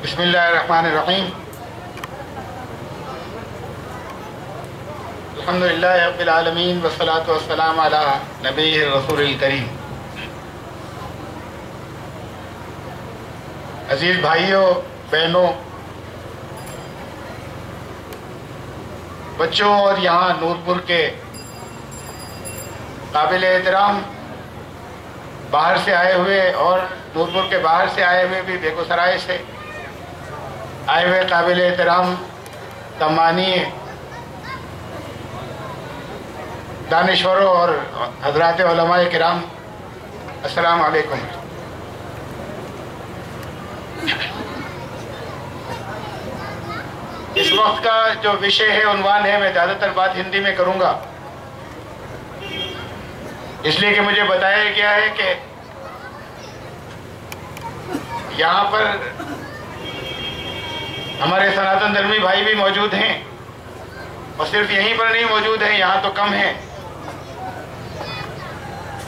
बिस्मिल्लाहिर्रहमानिर्रहीम। अल्हम्दुलिल्लाहि रब्बिल आलमीन वस्सलातु वस्सलामु अला नबिय्यिर रसूलिल करीम। अजीज भाइयों, बहनों, बच्चों और यहाँ नूरपुर के काबिल एहतराम बाहर से आए हुए और नूरपुर के बाहर से आए हुए भी बेगूसराय से आए हुए काबिल एहतराम सम्मानीय दानिश्वरों और हज़रात उलमाए किराम, अस्सलाम वालेकुम। इस वक्त का जो विषय है, उन्वान है, मैं ज़्यादातर बात हिंदी में करूँगा, इसलिए कि मुझे बताया गया है कि यहाँ पर हमारे सनातन धर्मी भाई भी मौजूद हैं और सिर्फ यहीं पर नहीं मौजूद हैं, यहाँ तो कम हैं,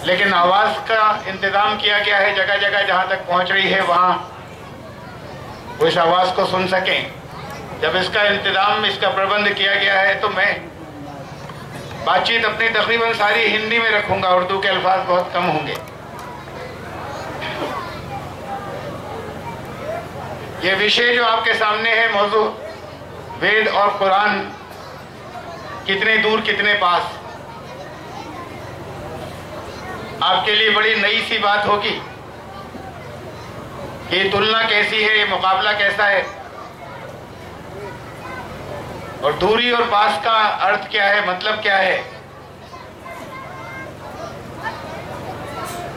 लेकिन आवाज़ का इंतज़ाम किया गया है जगह जगह, जहाँ तक पहुँच रही है वहाँ वो इस आवाज़ को सुन सकें। जब इसका इंतज़ाम, इसका प्रबंध किया गया है तो मैं बातचीत अपनी तकरीबन सारी हिंदी में रखूँगा, उर्दू के अल्फाज बहुत कम होंगे। ये विषय जो आपके सामने है, मौजू वेद और कुरान कितने दूर कितने पास, आपके लिए बड़ी नई सी बात होगी। ये तुलना कैसी है, ये मुकाबला कैसा है, और दूरी और पास का अर्थ क्या है, मतलब क्या है।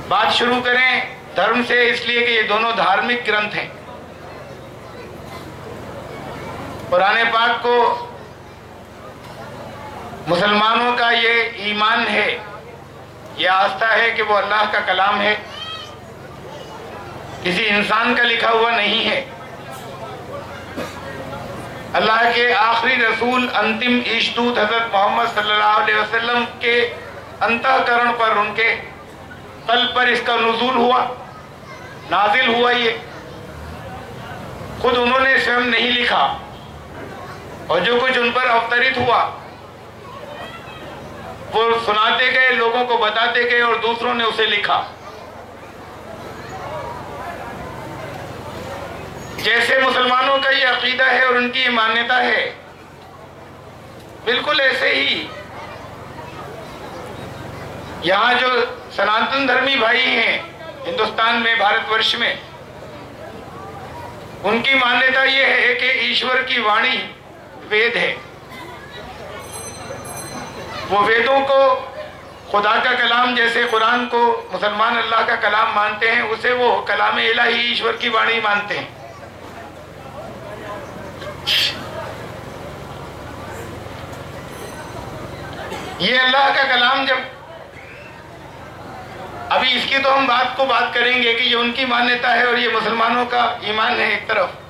बात शुरू करें धर्म से, इसलिए कि ये दोनों धार्मिक ग्रंथ हैं। कुरान पाक को मुसलमानों का ये ईमान है, ये आस्था है कि वो अल्लाह का कलाम है, किसी इंसान का लिखा हुआ नहीं है। अल्लाह के आखिरी रसूल, अंतिम ईशदूत हजरत मोहम्मद सल्लल्लाहु अलैहि वसल्लम के अंतःकरण पर, उनके कल्ब पर इसका नुज़ूल हुआ, नाजिल हुआ। ये खुद उन्होंने स्वयं नहीं लिखा, और जो कुछ उन पर अवतरित हुआ वो सुनाते गए, लोगों को बताते गए, और दूसरों ने उसे लिखा। जैसे मुसलमानों का ये अकीदा है और उनकी ये मान्यता है, बिल्कुल ऐसे ही यहाँ जो सनातन धर्मी भाई हैं हिंदुस्तान में, भारतवर्ष में, उनकी मान्यता ये है कि ईश्वर की वाणी वेद है। वो वेदों को खुदा का कलाम, जैसे कुरान को मुसलमान अल्लाह का कलाम मानते हैं, उसे वो कलाम इलाही, ईश्वर की वाणी मानते हैं। ये अल्लाह का कलाम, जब अभी इसकी तो हम बात करेंगे कि ये उनकी मान्यता है और ये मुसलमानों का ईमान है एक तरफ।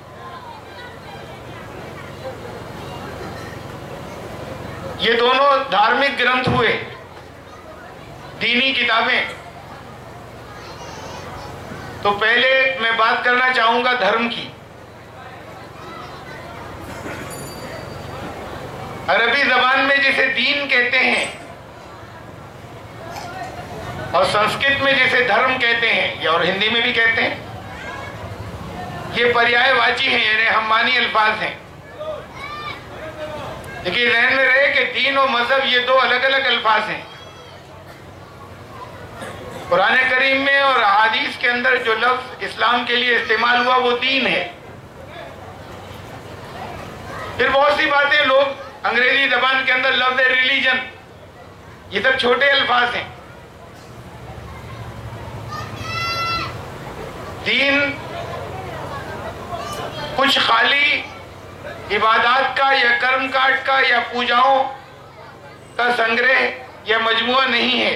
ये दोनों धार्मिक ग्रंथ हुए, दीनी किताबें। तो पहले मैं बात करना चाहूंगा धर्म की। अरबी जबान में जिसे दीन कहते हैं और संस्कृत में जिसे धर्म कहते हैं, या और हिंदी में भी कहते हैं, ये पर्यायवाची हैं, यानी हममानी अल्फाज हैं। देखिए, ध्यान में रहे कि दीन और मजहब ये दो अलग अलग अल्फाज हैं। कुरान करीम में और अहादीस के अंदर जो लफ्ज इस्लाम के लिए इस्तेमाल हुआ वो दीन है। फिर बहुत सी बातें लोग अंग्रेजी जबान के अंदर लफ्ज रिलीजन, ये सब छोटे अल्फाज हैं। दीन कुछ खाली इबादत का या कर्म कांड का या पूजाओं का संग्रह या मजमुआ नहीं है।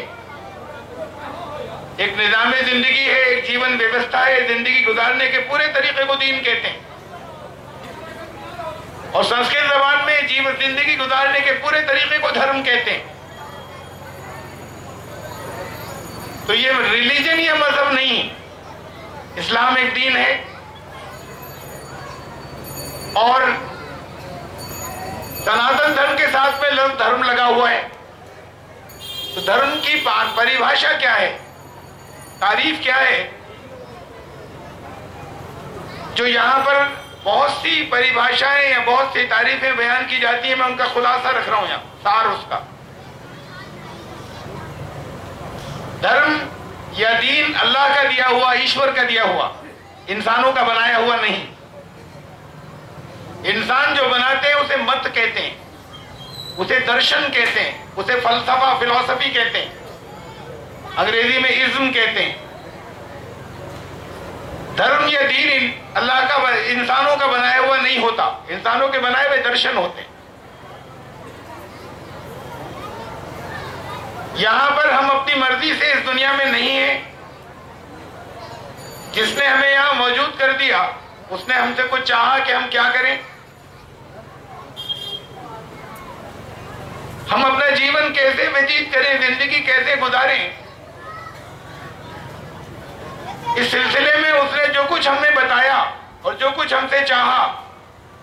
एक निज़ाम जिंदगी है, एक जीवन व्यवस्था है, जिंदगी गुजारने के पूरे तरीके को दीन कहते हैं। और संस्कृत जबान में जीवन जिंदगी गुजारने के पूरे तरीके को धर्म कहते हैं। तो ये रिलीजन या मजहब नहीं, इस्लाम एक दीन है। और सनातन धर्म के साथ में लफ्ज धर्म लगा हुआ है। तो धर्म की परिभाषा क्या है, तारीफ क्या है? जो यहां पर बहुत सी परिभाषाएं या बहुत सी तारीफें बयान की जाती हैं, मैं उनका खुलासा रख रहा हूं यहां, सार उसका। धर्म या दीन अल्लाह का दिया हुआ, ईश्वर का दिया हुआ, इंसानों का बनाया हुआ नहीं। इंसान जो बनाते हैं उसे मत कहते हैं, उसे दर्शन कहते हैं, उसे फलसफा, फिलॉसफी कहते हैं, अंग्रेजी में इज्म कहते हैं। धर्म या दीन अल्लाह का, इंसानों का बनाया हुआ नहीं होता, इंसानों के बनाए हुए दर्शन होते हैं। यहां पर हम अपनी मर्जी से इस दुनिया में नहीं है। जिसने हमें यहां मौजूद कर दिया उसने हमसे कुछ चाहा कि हम क्या करें। हम अपना जीवन कैसे व्यतीत करें, जिंदगी कैसे गुजारें, इस सिलसिले में उसने जो कुछ हमें बताया और जो कुछ हमसे चाहा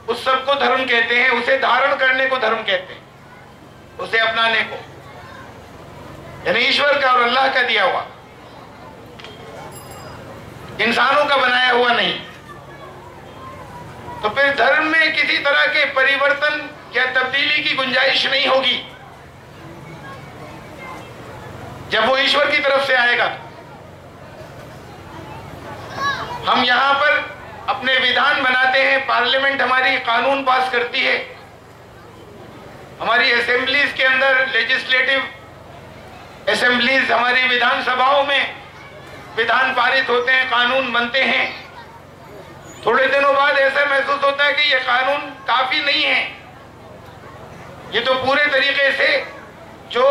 उस सबको धर्म कहते हैं। उसे धारण करने को धर्म कहते हैं, उसे अपनाने को, यानी ईश्वर का और अल्लाह का दिया हुआ, इंसानों का बनाया हुआ नहीं। तो फिर धर्म में किसी तरह के परिवर्तन या तब्दीली की गुंजाइश नहीं होगी जब वो ईश्वर की तरफ से आएगा। हम यहां पर अपने विधान बनाते हैं, पार्लियामेंट हमारी कानून पास करती है, हमारी असेंबलीज के अंदर, लेजिस्लेटिव असेंबलीज, हमारी विधानसभाओं में विधान पारित होते हैं, कानून बनते हैं। थोड़े दिनों बाद ऐसा महसूस होता है कि ये कानून काफी नहीं है, ये तो पूरे तरीके से जो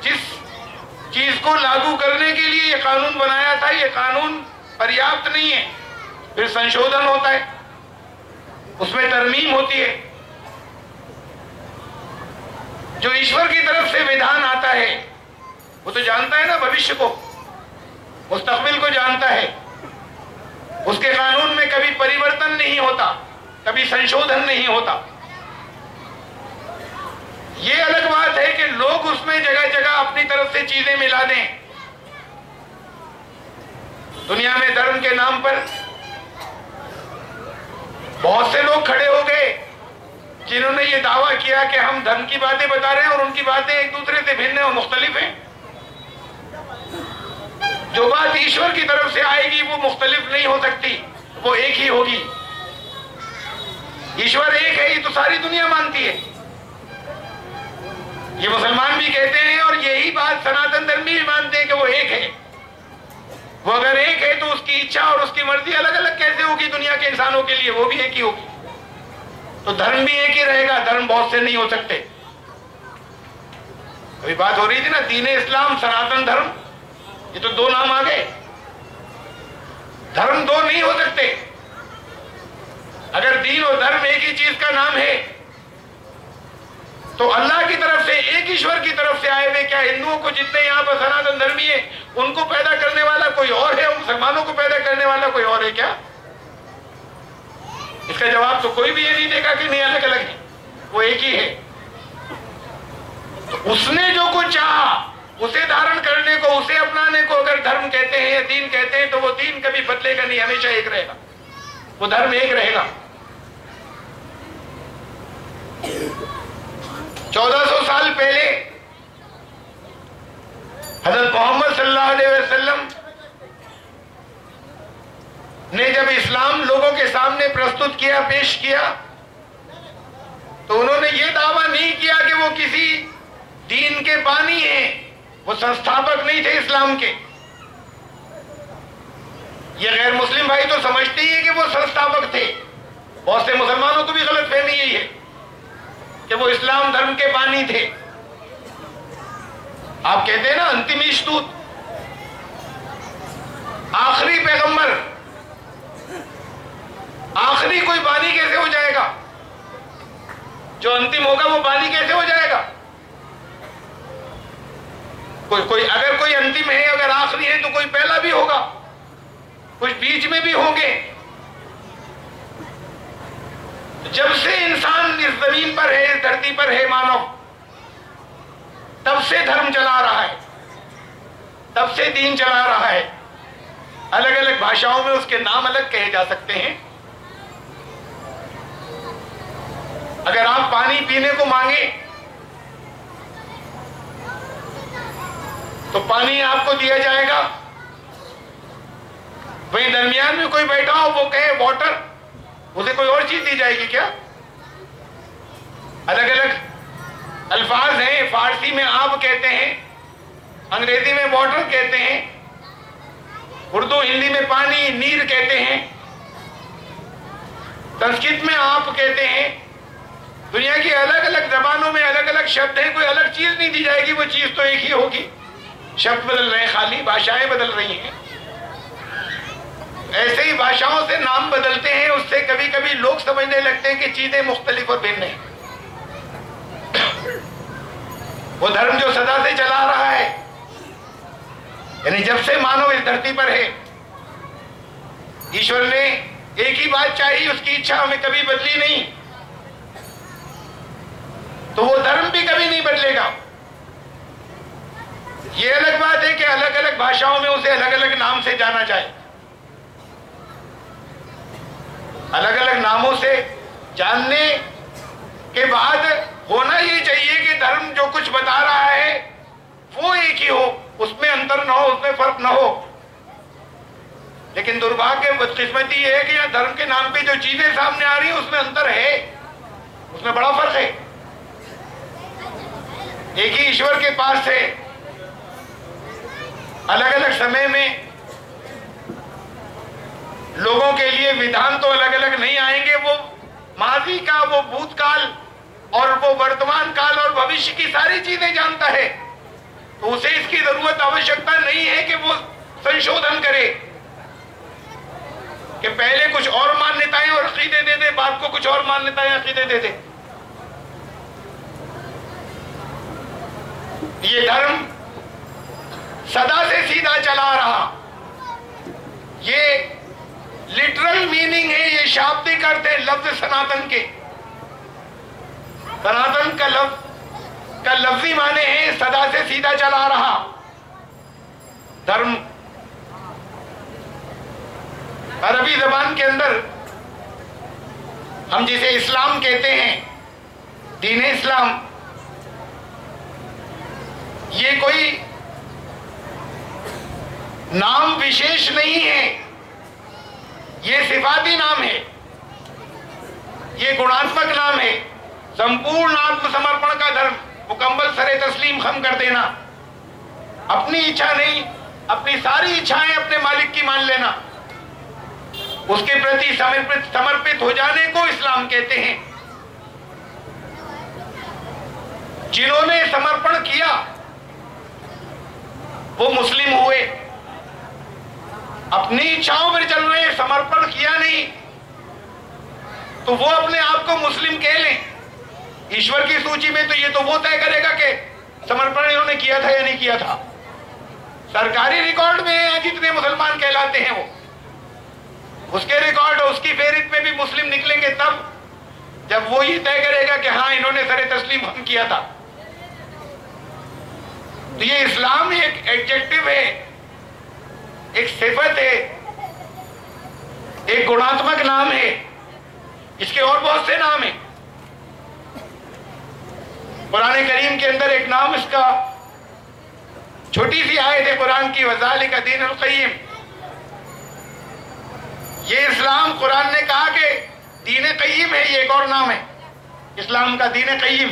जिस चीज को लागू करने के लिए ये कानून बनाया था, ये कानून पर्याप्त नहीं है। फिर संशोधन होता है, उसमें तरमीम होती है। जो ईश्वर की तरफ से विधान आता है वो तो जानता है ना, भविष्य को, मुस्तकबिल को जानता है। उसके कानून में कभी परिवर्तन नहीं होता, कभी संशोधन नहीं होता। ये अलग बात है कि लोग उसमें जगह जगह अपनी तरफ से चीजें मिला दें। दुनिया में धर्म के नाम पर बहुत से लोग खड़े हो गए जिन्होंने ये दावा किया कि हम धर्म की बातें बता रहे हैं और उनकी बातें एक दूसरे से भिन्न और मुख्तलिफ हैं। जो बात ईश्वर की तरफ से आएगी वो मुख्तलिफ नहीं हो सकती, वो एक ही होगी। ईश्वर एक है, ये तो सारी दुनिया मानती है, ये मुसलमान भी कहते हैं और यही बात सनातन धर्मी भी मानते हैं कि वो एक है। वो अगर एक है तो उसकी इच्छा और उसकी मर्जी अलग अलग कैसे होगी दुनिया के इंसानों के लिए, वो भी एक ही होगी। तो धर्म भी एक ही रहेगा, धर्म बहुत से नहीं हो सकते। अभी बात हो रही थी ना, दीन इस्लाम, सनातन धर्म, ये तो दो नाम आ गए। धर्म दो नहीं हो सकते। अगर दीन और धर्म एक ही चीज का नाम है तो अल्लाह की तरफ से, एक ईश्वर की तरफ से आए हुए, क्या हिंदुओं को जितने यहाँ पर सनातन धर्मी है उनको पैदा करने वाला कोई और है, मुसलमानों को पैदा करने वाला कोई और है क्या? इसका जवाब तो कोई भी ये नहीं देगा कि नहीं, अलग अलग है, वो एक ही है। तो उसने जो कुछ चाहा उसे धारण करने को, उसे अपनाने को अगर धर्म कहते हैं या दीन कहते हैं, तो वो दीन कभी बदलेगा नहीं, हमेशा एक रहेगा, वो धर्म एक रहेगा। 1400 साल पहले हजरत मोहम्मद सल्लल्लाहु अलैहि वसल्लम ने जब इस्लाम लोगों के सामने प्रस्तुत किया, पेश किया, तो उन्होंने ये दावा नहीं किया कि वो किसी दीन के बानी हैं, वो संस्थापक नहीं थे इस्लाम के। ये गैर मुस्लिम भाई तो समझते ही है कि वो संस्थापक थे। बहुत से मुसलमानों को भी गलतफहमी यही है कि वो इस्लाम धर्म के बानी थे। आप कहते हैं ना अंतिम ईशदूत, आखिरी पैगंबर, आखिरी कोई बानी कैसे हो जाएगा? जो अंतिम होगा वो बानी कैसे हो जाएगा? कोई अगर कोई अंतिम है, अगर आखिरी है, तो कोई पहला भी होगा, कुछ बीच में भी होंगे। जमीन पर है, इस धरती पर है मानव, तब से धर्म चला रहा है, तब से दीन चला रहा है। अलग अलग भाषाओं में उसके नाम अलग कहे जा सकते हैं। अगर आप पानी पीने को मांगे तो पानी आपको दिया जाएगा, वहीं दरमियान में कोई बैठा हो वो कहे वाटर, उसे कोई और चीज दी जाएगी क्या? अलग अलग अल्फाज हैं। फारसी में आप कहते हैं, अंग्रेजी में वाटर कहते हैं, उर्दू हिंदी में पानी नीर कहते हैं, संस्कृत में आप कहते हैं। दुनिया की अलग अलग जबानों में अलग अलग शब्द हैं, कोई अलग चीज नहीं दी जाएगी, वो चीज तो एक ही होगी। शब्द बदल रहे हैं, खाली भाषाएं बदल रही हैं। ऐसे ही भाषाओं से नाम बदलते हैं, उससे कभी कभी लोग समझने लगते हैं कि चीजें मुख्तलिफ और भिन्न हैं। वो धर्म जो सदा से चला रहा है, यानी जब से मानव इस धरती पर है, ईश्वर ने एक ही बात चाहिए, उसकी इच्छा हमें कभी बदली नहीं, तो वो धर्म भी कभी नहीं बदलेगा। ये अलग बात है कि अलग अलग भाषाओं में उसे अलग अलग नाम से जाना जाए। अलग अलग नामों से जानने के बाद होना ये चाहिए कि धर्म जो कुछ बता रहा है वो एक ही हो, उसमें अंतर ना हो, उसमें फर्क ना हो। लेकिन दुर्भाग्य बदकिस्मती ये है कि यहाँ धर्म के नाम पे जो चीजें सामने आ रही है उसमें अंतर है, उसमें बड़ा फर्क है। एक ही ईश्वर के पास से अलग अलग समय में लोगों के लिए विधान तो अलग अलग नहीं आएंगे। वो माजी का, वो भूतकाल और वो वर्तमान काल और भविष्य की सारी चीजें जानता है, तो उसे इसकी जरूरत आवश्यकता नहीं है कि वो संशोधन करे, कि पहले कुछ और मान्यताएं और अकीदे दे दे, बाद को कुछ और मान्यताएं अकीदे दे दे। ये धर्म सदा से सीधा चला रहा, ये लिटरल मीनिंग है, ये शाब्दिक अर्थ है लफ्ज सनातन के। सनातन का लफ्जी माने हैं सदा से सीधा चला रहा धर्म। अरबी जबान के अंदर हम जिसे इस्लाम कहते हैं, दीन इस्लाम, ये कोई नाम विशेष नहीं है, ये सिफाती नाम है, ये गुणात्मक नाम है। संपूर्ण आत्मसमर्पण का धर्म, मुकम्मल सरे तस्लीम खम कर देना, अपनी इच्छा नहीं, अपनी सारी इच्छाएं अपने मालिक की मान लेना, उसके प्रति समर्पित हो जाने को इस्लाम कहते हैं। जिन्होंने समर्पण किया वो मुस्लिम हुए, अपनी इच्छाओं पर चल रहे, समर्पण किया नहीं, तो वो अपने आप को मुस्लिम कह लें। ईश्वर की सूची में तो ये तो वो तय करेगा कि समर्पण इन्होंने किया था या नहीं किया था। सरकारी रिकॉर्ड में जितने मुसलमान कहलाते हैं वो, उसके रिकॉर्ड, उसकी फेहरिस्त में भी मुस्लिम निकलेंगे तब जब वो ये तय करेगा कि हाँ इन्होंने सरे तस्लीम हम किया था। तो ये इस्लाम एक एडजेक्टिव है, एक सिफत है, एक गुणात्मक नाम है। इसके और बहुत से नाम हैं। कुरान करीम के अंदर एक नाम इसका, छोटी सी आयत है कुरान की, वज़ालिका दीनुल क़य्यिम। ये इस्लाम, कुरान ने कहा कि दीन क़य्यिम है, ये एक और नाम है इस्लाम का, दीन क़य्यिम।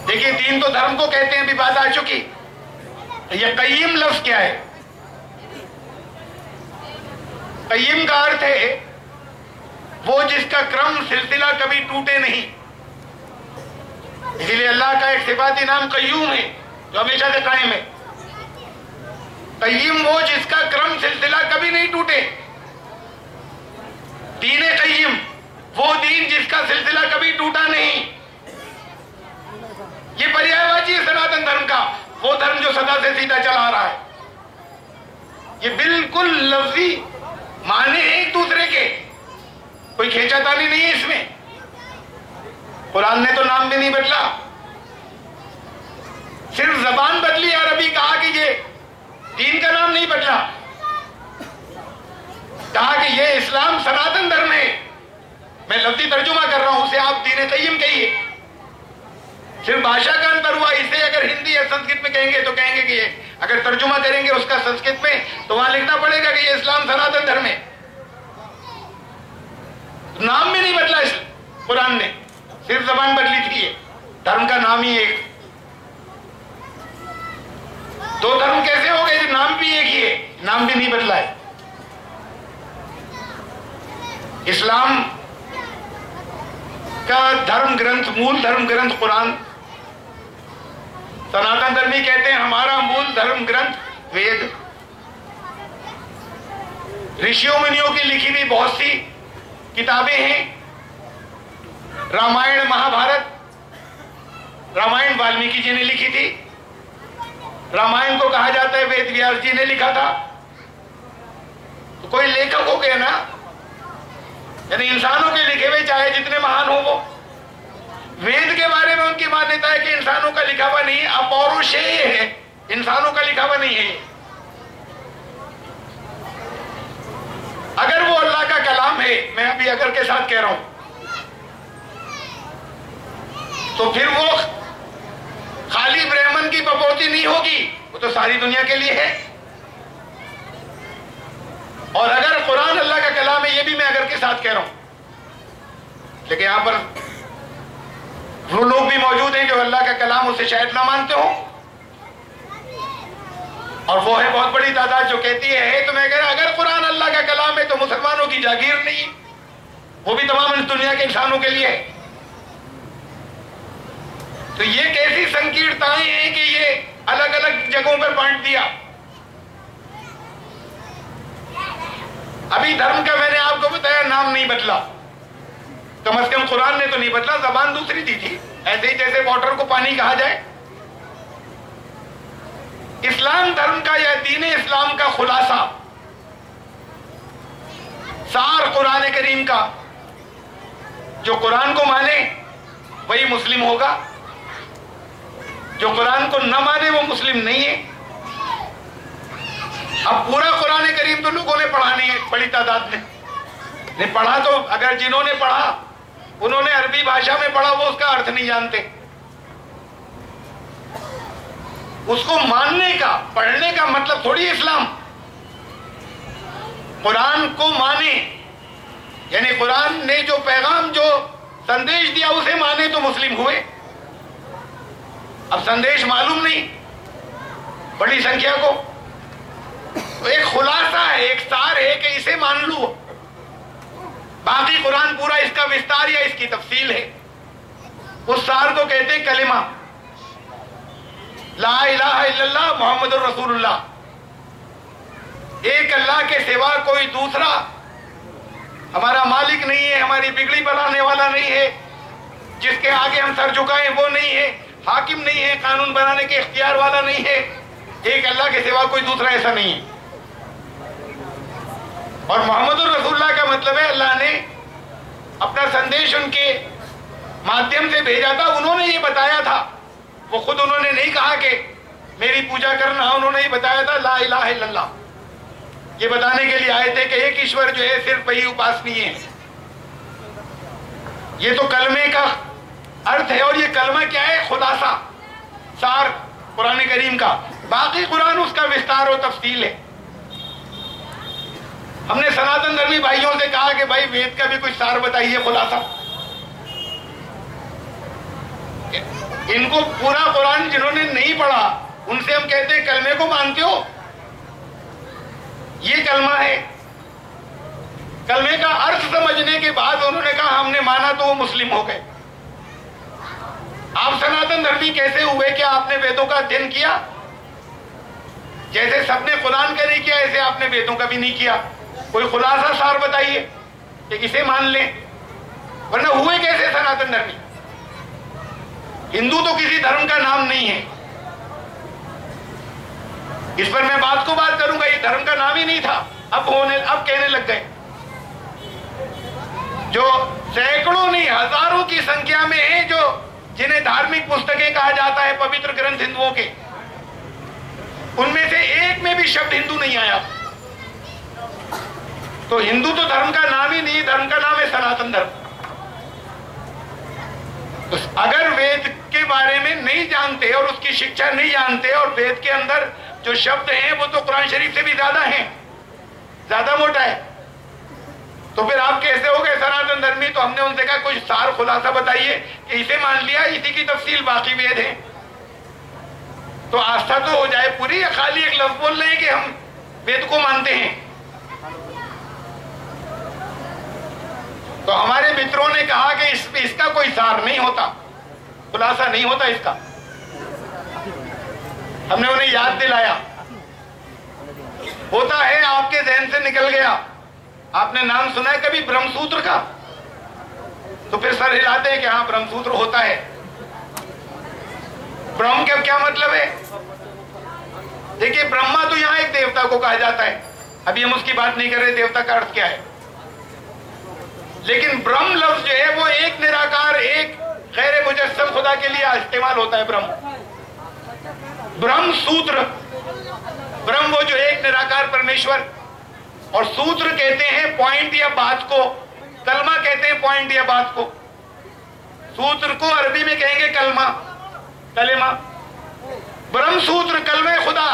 देखिए, दीन तो धर्म को कहते हैं, अभी बात आ चुकी। ये क़य्यिम लफ्ज क्या है? क़य्यिम का अर्थ है वो जिसका क्रम सिलसिला कभी टूटे नहीं। इसीलिए अल्लाह का एक सिफाती नाम क़य्यूम है, जो हमेशा से कायम है। क़य्यिम वो जिसका क्रम सिलसिला कभी नहीं टूटे। दीन क़य्यिम वो दीन जिसका सिलसिला कभी टूटा नहीं। ये पर्यायवाची है सनातन धर्म का, वो धर्म जो सदा से सीधा चला रहा है। ये बिल्कुल लफ्जी माने हैं एक दूसरे के, कोई खींचातानी नहीं है इसमें। कुरान ने तो नाम भी नहीं बदला, सिर्फ जबान बदली, अरबी कहा कि ये दीन का नाम नहीं बदला, कहा कि ये इस्लाम सनातन धर्म है। मैं लफ्जी तर्जुमा कर रहा हूं, उसे आप दीन क़य्यिम कहिए। सिर्फ भाषा का अंतर हुआ, इसे अगर हिंदी या संस्कृत में कहेंगे तो कहेंगे कि ये, अगर तर्जुमा करेंगे उसका संस्कृत में तो वहां लिखना पड़ेगा कि ये इस्लाम सनातन धर्म है। नाम भी नहीं बदला इस कुरान ने, सिर्फ जबान बदली थी। ये धर्म का नाम ही एक, दो धर्म कैसे हो गए? नाम भी एक ही है, नाम भी नहीं बदला है। इस्लाम का धर्म ग्रंथ, मूल धर्म ग्रंथ कुरान। सनातन धर्मी कहते हैं हमारा मूल धर्म ग्रंथ वेद। ऋषियों मुनियों की लिखी हुई बहुत सी किताबें हैं, रामायण महाभारत। रामायण वाल्मीकि जी ने लिखी थी, रामायण को कहा जाता है वेद व्यास जी ने लिखा था। तो कोई लेखक हो गया ना, यानी इंसानों के लिखे हुए चाहे जितने महान हो वो। वेद के बारे में उनकी मान्यता है कि इंसानों का लिखा हुआ नहीं है, अपौरुषेय है, इंसानों का लिखा हुआ नहीं है। अगर वो अल्लाह का कलाम है, मैं अभी अगर के साथ कह रहा हूं, तो फिर वो खाली ब्राह्मण की बपोती नहीं होगी, वो तो सारी दुनिया के लिए है। और अगर कुरान अल्लाह का कलाम है, ये भी मैं अगर के साथ कह रहा हूं, लेकिन यहां पर वो लोग भी मौजूद हैं जो अल्लाह का कलाम उसे शायद ना मानते हो, और वो है बहुत बड़ी तादाद जो कहती है। तो मैं कह रहा अगर कुरान अल्लाह का कलाम है तो मुसलमानों की जागीर नहीं, वो भी तमाम इस दुनिया के इंसानों के लिए है। तो ये कैसी संकीर्णताएं हैं कि ये अलग अलग जगहों पर बांट दिया। अभी धर्म का मैंने आपको बताया नाम नहीं बदला, कम से कम कुरान ने तो नहीं बदला, जबान दूसरी दी थी। ऐसे ही जैसे वाटर को पानी कहा जाए। इस्लाम धर्म का या दीन इस्लाम का खुलासा, सार कुरान करीम का, जो कुरान को माने वही मुस्लिम होगा, जो कुरान को न माने वो मुस्लिम नहीं है। अब पूरा कुरान करीम तो लोगों ने पढ़ा नहीं है, बड़ी तादाद ने पढ़ा, तो अगर जिन्होंने पढ़ा उन्होंने अरबी भाषा में पढ़ा, वो उसका अर्थ नहीं जानते। उसको मानने का, पढ़ने का मतलब थोड़ी इस्लाम। कुरान को माने यानी कुरान ने जो पैगाम, जो संदेश दिया उसे माने तो मुस्लिम हुए। अब संदेश मालूम नहीं बड़ी संख्या को, तो एक खुलासा है, एक सार है कि इसे मान लो। बाकी कुरान पूरा इसका विस्तार या इसकी तफसील है। उस सार को कहते हैं कलिमा, ला इलाहा इल्लल्लाह मुहम्मदुर रसूलुल्लाह। एक अल्लाह के सिवा कोई दूसरा हमारा मालिक नहीं है, हमारी बिगड़ी बनाने वाला नहीं है, जिसके आगे हम सर झुकाएं वो नहीं है, हाकिम नहीं है, कानून बनाने के इख्तियार वाला नहीं है। एक अल्लाह के सिवा कोई दूसरा ऐसा नहीं है। और मोहम्मद रसूलुल्लाह का मतलब है अल्लाह ने अपना संदेश उनके माध्यम से भेजा था। उन्होंने ये बताया था, वो खुद उन्होंने नहीं कहा कि मेरी पूजा करना, उन्होंने ये बताया था ला इलाहा इल्लल्लाह। ये बताने के लिए आए थे कि एक ईश्वर जो है सिर्फ वही उपासनीय है। ये तो कलमे का अर्थ है। और ये कलमा क्या है? खुलासा, सार कुरान करीम का। बाकी कुरान उसका विस्तार और तफसील है। हमने सनातन धर्मी भाइयों से कहा कि भाई वेद का भी कुछ सार बताइए, खुलासा। इनको पूरा कुरान जिन्होंने नहीं पढ़ा उनसे हम कहते हैं कलमे को मानते हो? ये कलमा है। कलमे का अर्थ समझने के बाद उन्होंने कहा हमने माना, तो वो मुस्लिम हो गए। आप सनातन धर्मी कैसे हुए? क्या आपने वेदों का अध्ययन किया? जैसे सबने कुरान का नहीं किया, ऐसे आपने वेदों का भी नहीं किया। कोई खुलासा सार बताइए कि इसे मान लें, वरना हुए कैसे सनातन धर्मी? हिंदू तो किसी धर्म का नाम नहीं है। इस पर मैं बात को बात करूंगा। ये धर्म का नाम ही नहीं था, अब कहने लग गए। जो सैकड़ों नहीं हजारों की संख्या में है जो जिन्हें धार्मिक पुस्तकें कहा जाता है, पवित्र ग्रंथ हिंदुओं के, उनमें से एक में भी शब्द हिंदू नहीं आया। तो हिंदू तो धर्म का नाम ही नहीं, धर्म का नाम है सनातन धर्म। तो अगर वेद के बारे में नहीं जानते और उसकी शिक्षा नहीं जानते और वेद के अंदर जो शब्द हैं वो तो कुरान शरीफ से भी ज्यादा हैं, ज्यादा मोटा है, तो फिर आप कैसे हो गए सनातन धर्मी? तो हमने उनसे कहा कुछ सार खुलासा बताइए कि इसे मान लिया, इसी की तफसील बाकी वेद है, तो आस्था तो हो जाए पूरी, या खाली एक लफ्ज बोल रहे हैं कि हम वेद को मानते हैं। तो हमारे मित्रों ने कहा कि इसका कोई सार नहीं होता, खुलासा नहीं होता इसका। हमने उन्हें याद दिलाया, होता है आपके जहन से निकल गया। आपने नाम सुना है कभी ब्रह्मसूत्र का? तो फिर सर हिलाते हैं कि हाँ ब्रह्मसूत्र होता है। ब्रह्म का क्या मतलब है? देखिए, ब्रह्मा तो यहां एक देवता को कहा जाता है, अभी हम उसकी बात नहीं कर रहे देवता का अर्थ क्या है, लेकिन ब्रह्म लफ्ज जो है वो एक निराकार, एक गैर मुजस्सम खुदा के लिए इस्तेमाल होता है। ब्रह्म सूत्र, ब्रह्म वो जो एक निराकार परमेश्वर, और सूत्र कहते हैं पॉइंट या बात को, कलमा कहते हैं पॉइंट या बात को। सूत्र को अरबी में कहेंगे कलमा, कलेमा। ब्रह्म सूत्र, कलमे खुदा,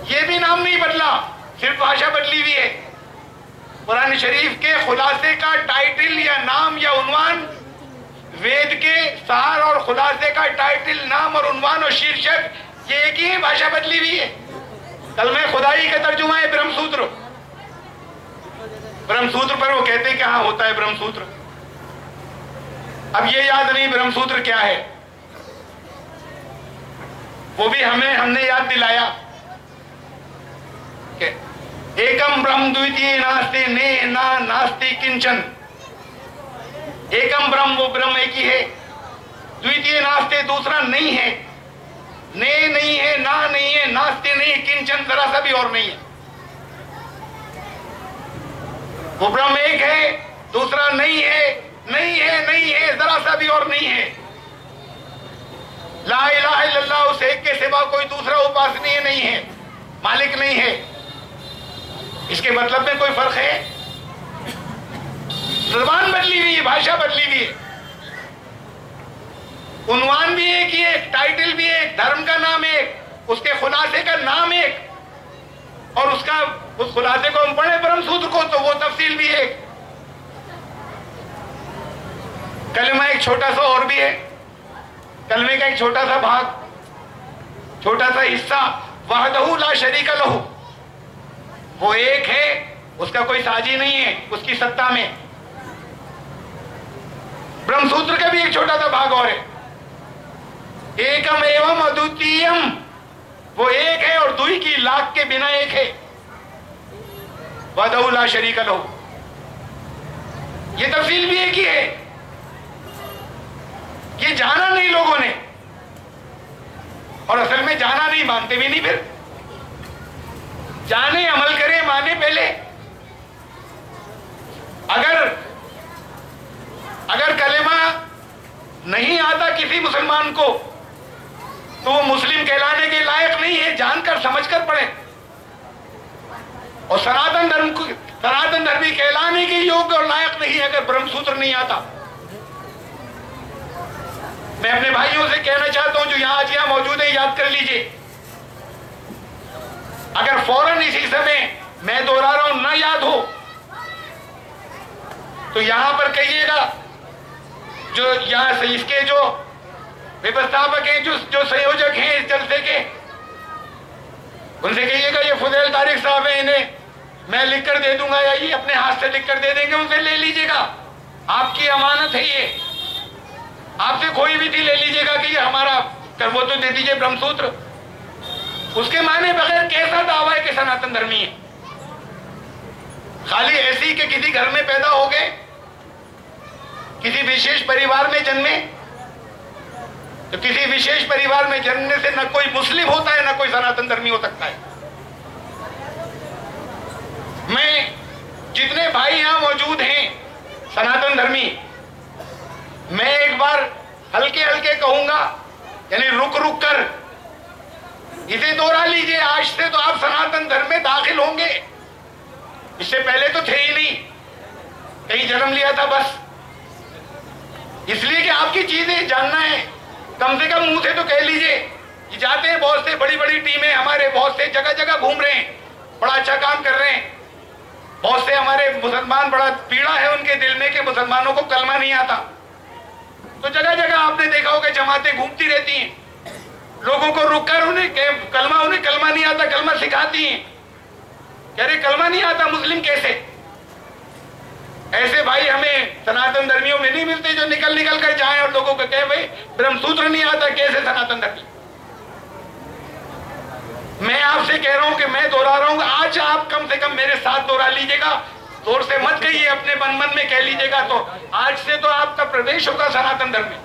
ये भी नाम नहीं बदला, सिर्फ भाषा बदली हुई है। कुरान शरीफ के खुलासे का टाइटल या नाम या उन्वान, वेद के सार और खुलासे का टाइटल, नाम और उन्वान और शीर्षक ये एक ही है, भाषा बदली हुई है। कलमे खुदाई का तर्जुमा है ब्रह्मसूत्र। ब्रह्मसूत्र पर वो कहते हैं कि हाँ होता है ब्रह्मसूत्र। अब ये याद नहीं ब्रह्मसूत्र क्या है, वो भी हमने याद दिलाया कि एकम ब्रह्म द्वितीय नास्ति ने ना नास्ति किंचन। एकम ब्रह्म, वो ब्रह्म एक ही है, द्वितीय नास्ति, दूसरा नहीं है, ने नहीं है, ना नहीं है, नास्ति नहीं है, किंचन जरा सा भी और नहीं है। वो ब्रह्म एक है, दूसरा नहीं है, नहीं है, नहीं है, जरा सा भी और नहीं है। ला इलाहा इल्लल्लाह, उस एक के सिवा कोई दूसरा उपासनीय नहीं है, मालिक नहीं है। इसके मतलब में कोई फर्क है? जुबान बदली हुई है, भाषा बदली हुई है, उन्वान भी एक ही है, टाइटल भी एक, धर्म का नाम एक, उसके खुलासे का नाम एक, और उस खुलासे को हम पढ़े ब्रह्मसूत्र को तो वो तफसील भी एक। कलमा एक छोटा सा और भी है, कलमे का एक छोटा सा भाग, छोटा सा हिस्सा, वहदहू ला शरीका लहू, वो एक है, उसका कोई साजी नहीं है उसकी सत्ता में। ब्रह्मसूत्र का भी एक छोटा सा भाग और है, एकम एवं अद्वितीयम, वो एक है और दुई की लाख के बिना एक है, वहदहू ला शरीका लहू, ये तफसील भी एक ही है। ये जाना नहीं लोगों ने, और असल में जाना नहीं, मानते भी नहीं। फिर जाने, अमल करें, माने पहले। अगर कलेमा नहीं आता किसी मुसलमान को तो वो मुस्लिम कहलाने के लायक नहीं है, जानकर समझकर पढ़े। और सनातन धर्मी कहलाने के योग्य और लायक नहीं अगर ब्रह्मसूत्र नहीं आता। मैं अपने भाइयों से कहना चाहता हूं जो यहां आज यहां मौजूद है, याद कर लीजिए, अगर फौरन इसी समय मैं दोहरा रहा हूं ना याद हो तो यहां पर कहिएगा, जो यहां से इसके जो व्यवस्थापक हैं, जो संयोजक हैं इस जलसे के, उनसे कहिएगा ये फुदैल तारिक साहब हैं, इन्हें मैं लिख कर दे दूंगा या ये अपने हाथ से लिख कर दे देंगे, उनसे ले लीजिएगा, आपकी अमानत है ये, आपसे कोई भी थी ले लीजिएगा कि ये हमारा कर, वो तो दे दीजिए ब्रह्मसूत्र। उसके माने बगैर कैसा दावा है कि सनातन धर्मी है? खाली ऐसी कि किसी घर में पैदा हो गए, किसी विशेष परिवार में जन्मे, तो किसी विशेष परिवार में जन्मने से न कोई मुस्लिम होता है न कोई सनातन धर्मी हो सकता है। मैं जितने भाई यहां मौजूद हैं सनातन धर्मी, मैं एक बार हल्के हल्के कहूंगा, यानी रुक रुक कर इसे दोहरा लीजिए। आज से तो आप सनातन धर्म में दाखिल होंगे, इससे पहले तो थे ही नहीं, कहीं जन्म लिया था बस। इसलिए कि आपकी चीजें जानना है, कम से कम मुंह से तो कह लीजिए। जाते हैं बहुत से, बड़ी बड़ी टीमें हमारे बहुत से जगह जगह घूम रहे हैं, बड़ा अच्छा काम कर रहे हैं। बहुत से हमारे मुसलमान, बड़ा पीड़ा है उनके दिल में कि मुसलमानों को कलमा नहीं आता, तो जगह जगह आपने देखा होगा जमातें घूमती रहती हैं, लोगों को रुककर उन्हें कलमा नहीं आता, कलमा सिखाती हैं। कह रहे कलमा नहीं आता, मुस्लिम कैसे? ऐसे भाई हमें सनातन धर्मियों में नहीं मिलते जो निकल निकल कर जाएं और लोगों को कहे भाई ब्रह्मसूत्र नहीं आता, कैसे सनातन धर्मी? मैं आपसे कह रहा हूं कि मैं दोहरा रहा हूं, आज आप कम से कम मेरे साथ दोहरा लीजिएगा, जोर से मत कहिए, अपने मन में कह लीजिएगा, तो आज से तो आपका प्रवेश होगा सनातन धर्म में।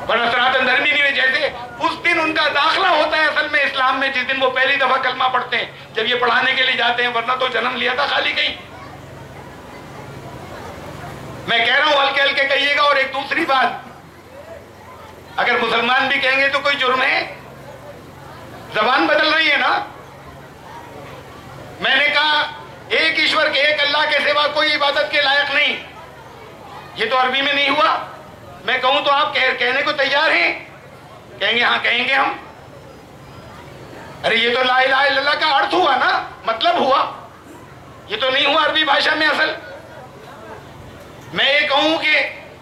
वरना सनातन धर्मी नहीं, जैसे उस दिन उनका दाखिला होता है असल में इस्लाम में, जिस दिन वो पहली दफा कलमा पढ़ते हैं, जब ये पढ़ाने के लिए जाते हैं, वरना तो जन्म लिया था खाली कहीं। मैं कह रहा हूं हल्के हल्के कहिएगा। और एक दूसरी बात, अगर मुसलमान भी कहेंगे तो कोई जुर्म है? जबान बदल रही है ना। मैंने कहा एक ईश्वर के, एक अल्लाह के सिवा कोई इबादत के लायक नहीं, ये तो अरबी में नहीं हुआ। मैं कहूं तो आप कहने को तैयार हैं? कहेंगे हाँ कहेंगे हम। अरे ये तो ला इलाहा इल्लल्लाह का अर्थ हुआ ना, मतलब हुआ, ये तो नहीं हुआ अरबी भाषा में असल। मैं ये कहूं कि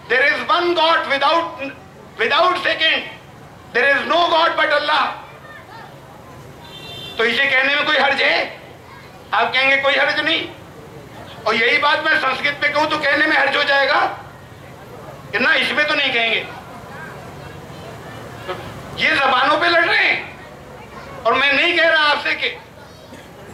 there is one God without second, there is no God but Allah, तो इसे कहने में कोई हर्ज है? आप कहेंगे कोई हर्ज नहीं। और यही बात मैं संस्कृत में कहूं तो कहने में हर्ज हो जाएगा कि ना, इसमें तो नहीं कहेंगे। तो ये जबानों पे लड़ रहे हैं। और मैं नहीं कह रहा आपसे कि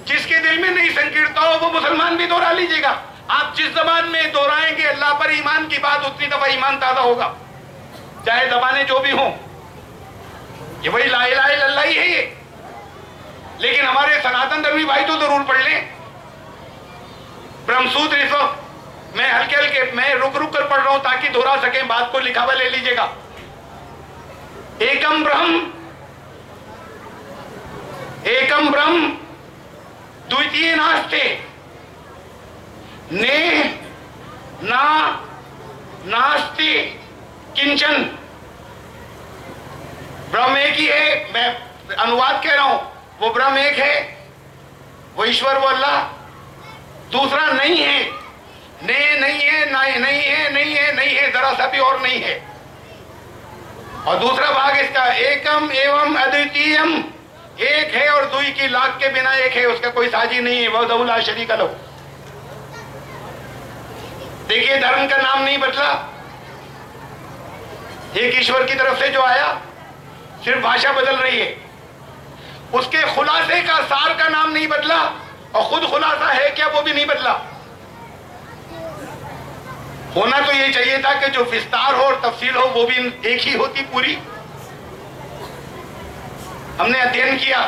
जिसके दिल में नहीं संकीर्णता हो वो मुसलमान भी दोहरा लीजिएगा। आप जिस जबान में दोहराएंगे अल्लाह पर ईमान की बात, उतनी दफा ईमान ताजा होगा, चाहे जबानें जो भी हों। ये वही ला इलाहा इल्लल्लाह ही है ये। लेकिन हमारे सनातन धर्मी भाई तो जरूर पढ़ लें ब्रह्मसूत्र। इस वक्त मैं हल्के हल्के, मैं रुक रुक कर पढ़ रहा हूं ताकि दोहरा सकें बात को। लिखावा ले लीजिएगा। एकम ब्रह्म द्वितीय नास्ते, ने ना नास्ति किंचन। ब्रह्म एक ही है, मैं अनुवाद कह रहा हूं, वो ब्रह्म एक है, वो ईश्वर, वो अल्लाह। दूसरा नहीं है, ने नहीं है, नहीं है, नहीं है, नहीं है, जरा सा भी और नहीं है। और दूसरा भाग इसका एकम एवं अद्वितीयम, एक है और दुई की लाख के बिना एक है, उसका कोई साजी नहीं है, वह ला शरीक लो। देखिए धर्म का नाम नहीं बदला, एक ईश्वर की तरफ से जो आया, सिर्फ भाषा बदल रही है। उसके खुलासे का, सार का नाम नहीं बदला, और खुद खुलासा है क्या वो भी नहीं बदला। होना तो ये चाहिए था कि जो विस्तार हो और तफसील हो वो भी एक ही होती पूरी। हमने अध्ययन किया,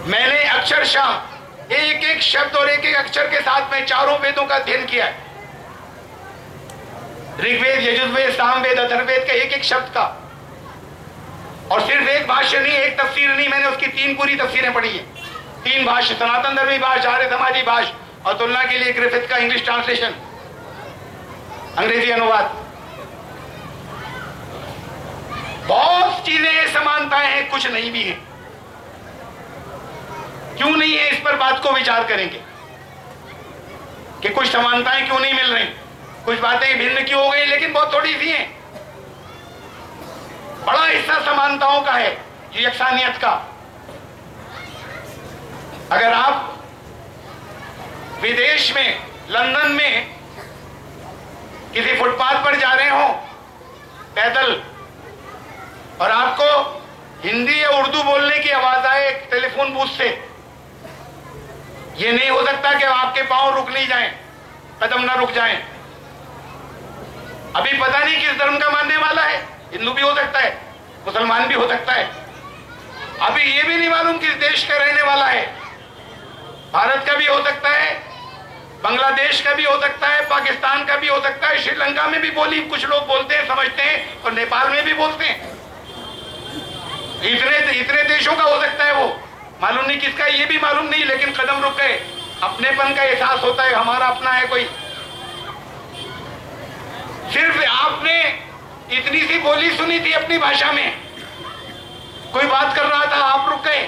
मैंने अक्षरशः एक एक शब्द और एक एक अक्षर के साथ में चारों वेदों का अध्ययन किया है। ऋग्वेद, यजुर्वेद, सामवेद, अथर्ववेद के एक एक शब्द का। और सिर्फ एक भाष्य नहीं, एक तफसीर नहीं, मैंने उसकी 3 पूरी तफसीरें पढ़ी है। 3 भाष्य, सनातन धर्मी भाष्य, आर्य समाजी भाष्य, और तुलना के लिए ग्रिफिथ का इंग्लिश ट्रांसलेशन, अंग्रेजी अनुवाद। बहुत चीजें समानताएं हैं, कुछ नहीं भी है। क्यों नहीं है, इस पर बात को विचार करेंगे कि कुछ समानताएं क्यों नहीं मिल रही, कुछ बातें भिन्न क्यों हो गई, लेकिन बहुत थोड़ी सी हैं। बड़ा हिस्सा समानताओं का है, ये यकसानियत का। अगर आप विदेश में, लंदन में किसी फुटपाथ पर जा रहे हो पैदल, और आपको हिंदी या उर्दू बोलने की आवाज आए टेलीफोन बूथ से, ये नहीं हो सकता कि आपके पांव रुक नहीं जाएं, कदम ना रुक जाएं। अभी पता नहीं किस धर्म का मानने वाला है, हिंदू भी हो सकता है, मुसलमान भी हो सकता है। अभी ये भी नहीं मालूम किस देश का रहने वाला है, भारत का भी हो सकता है, बांग्लादेश का भी हो सकता है, पाकिस्तान का भी हो सकता है, श्रीलंका में भी बोली कुछ लोग बोलते हैं, समझते हैं, और नेपाल में भी बोलते हैं। इतने देशों का हो सकता है, वो मालूम नहीं किसका, ये भी मालूम नहीं, लेकिन कदम रुक गए। अपनेपन का एहसास होता है, हमारा अपना है कोई। सिर्फ आपने इतनी सी बोली सुनी थी अपनी भाषा में, कोई बात कर रहा था, आप रुक गए।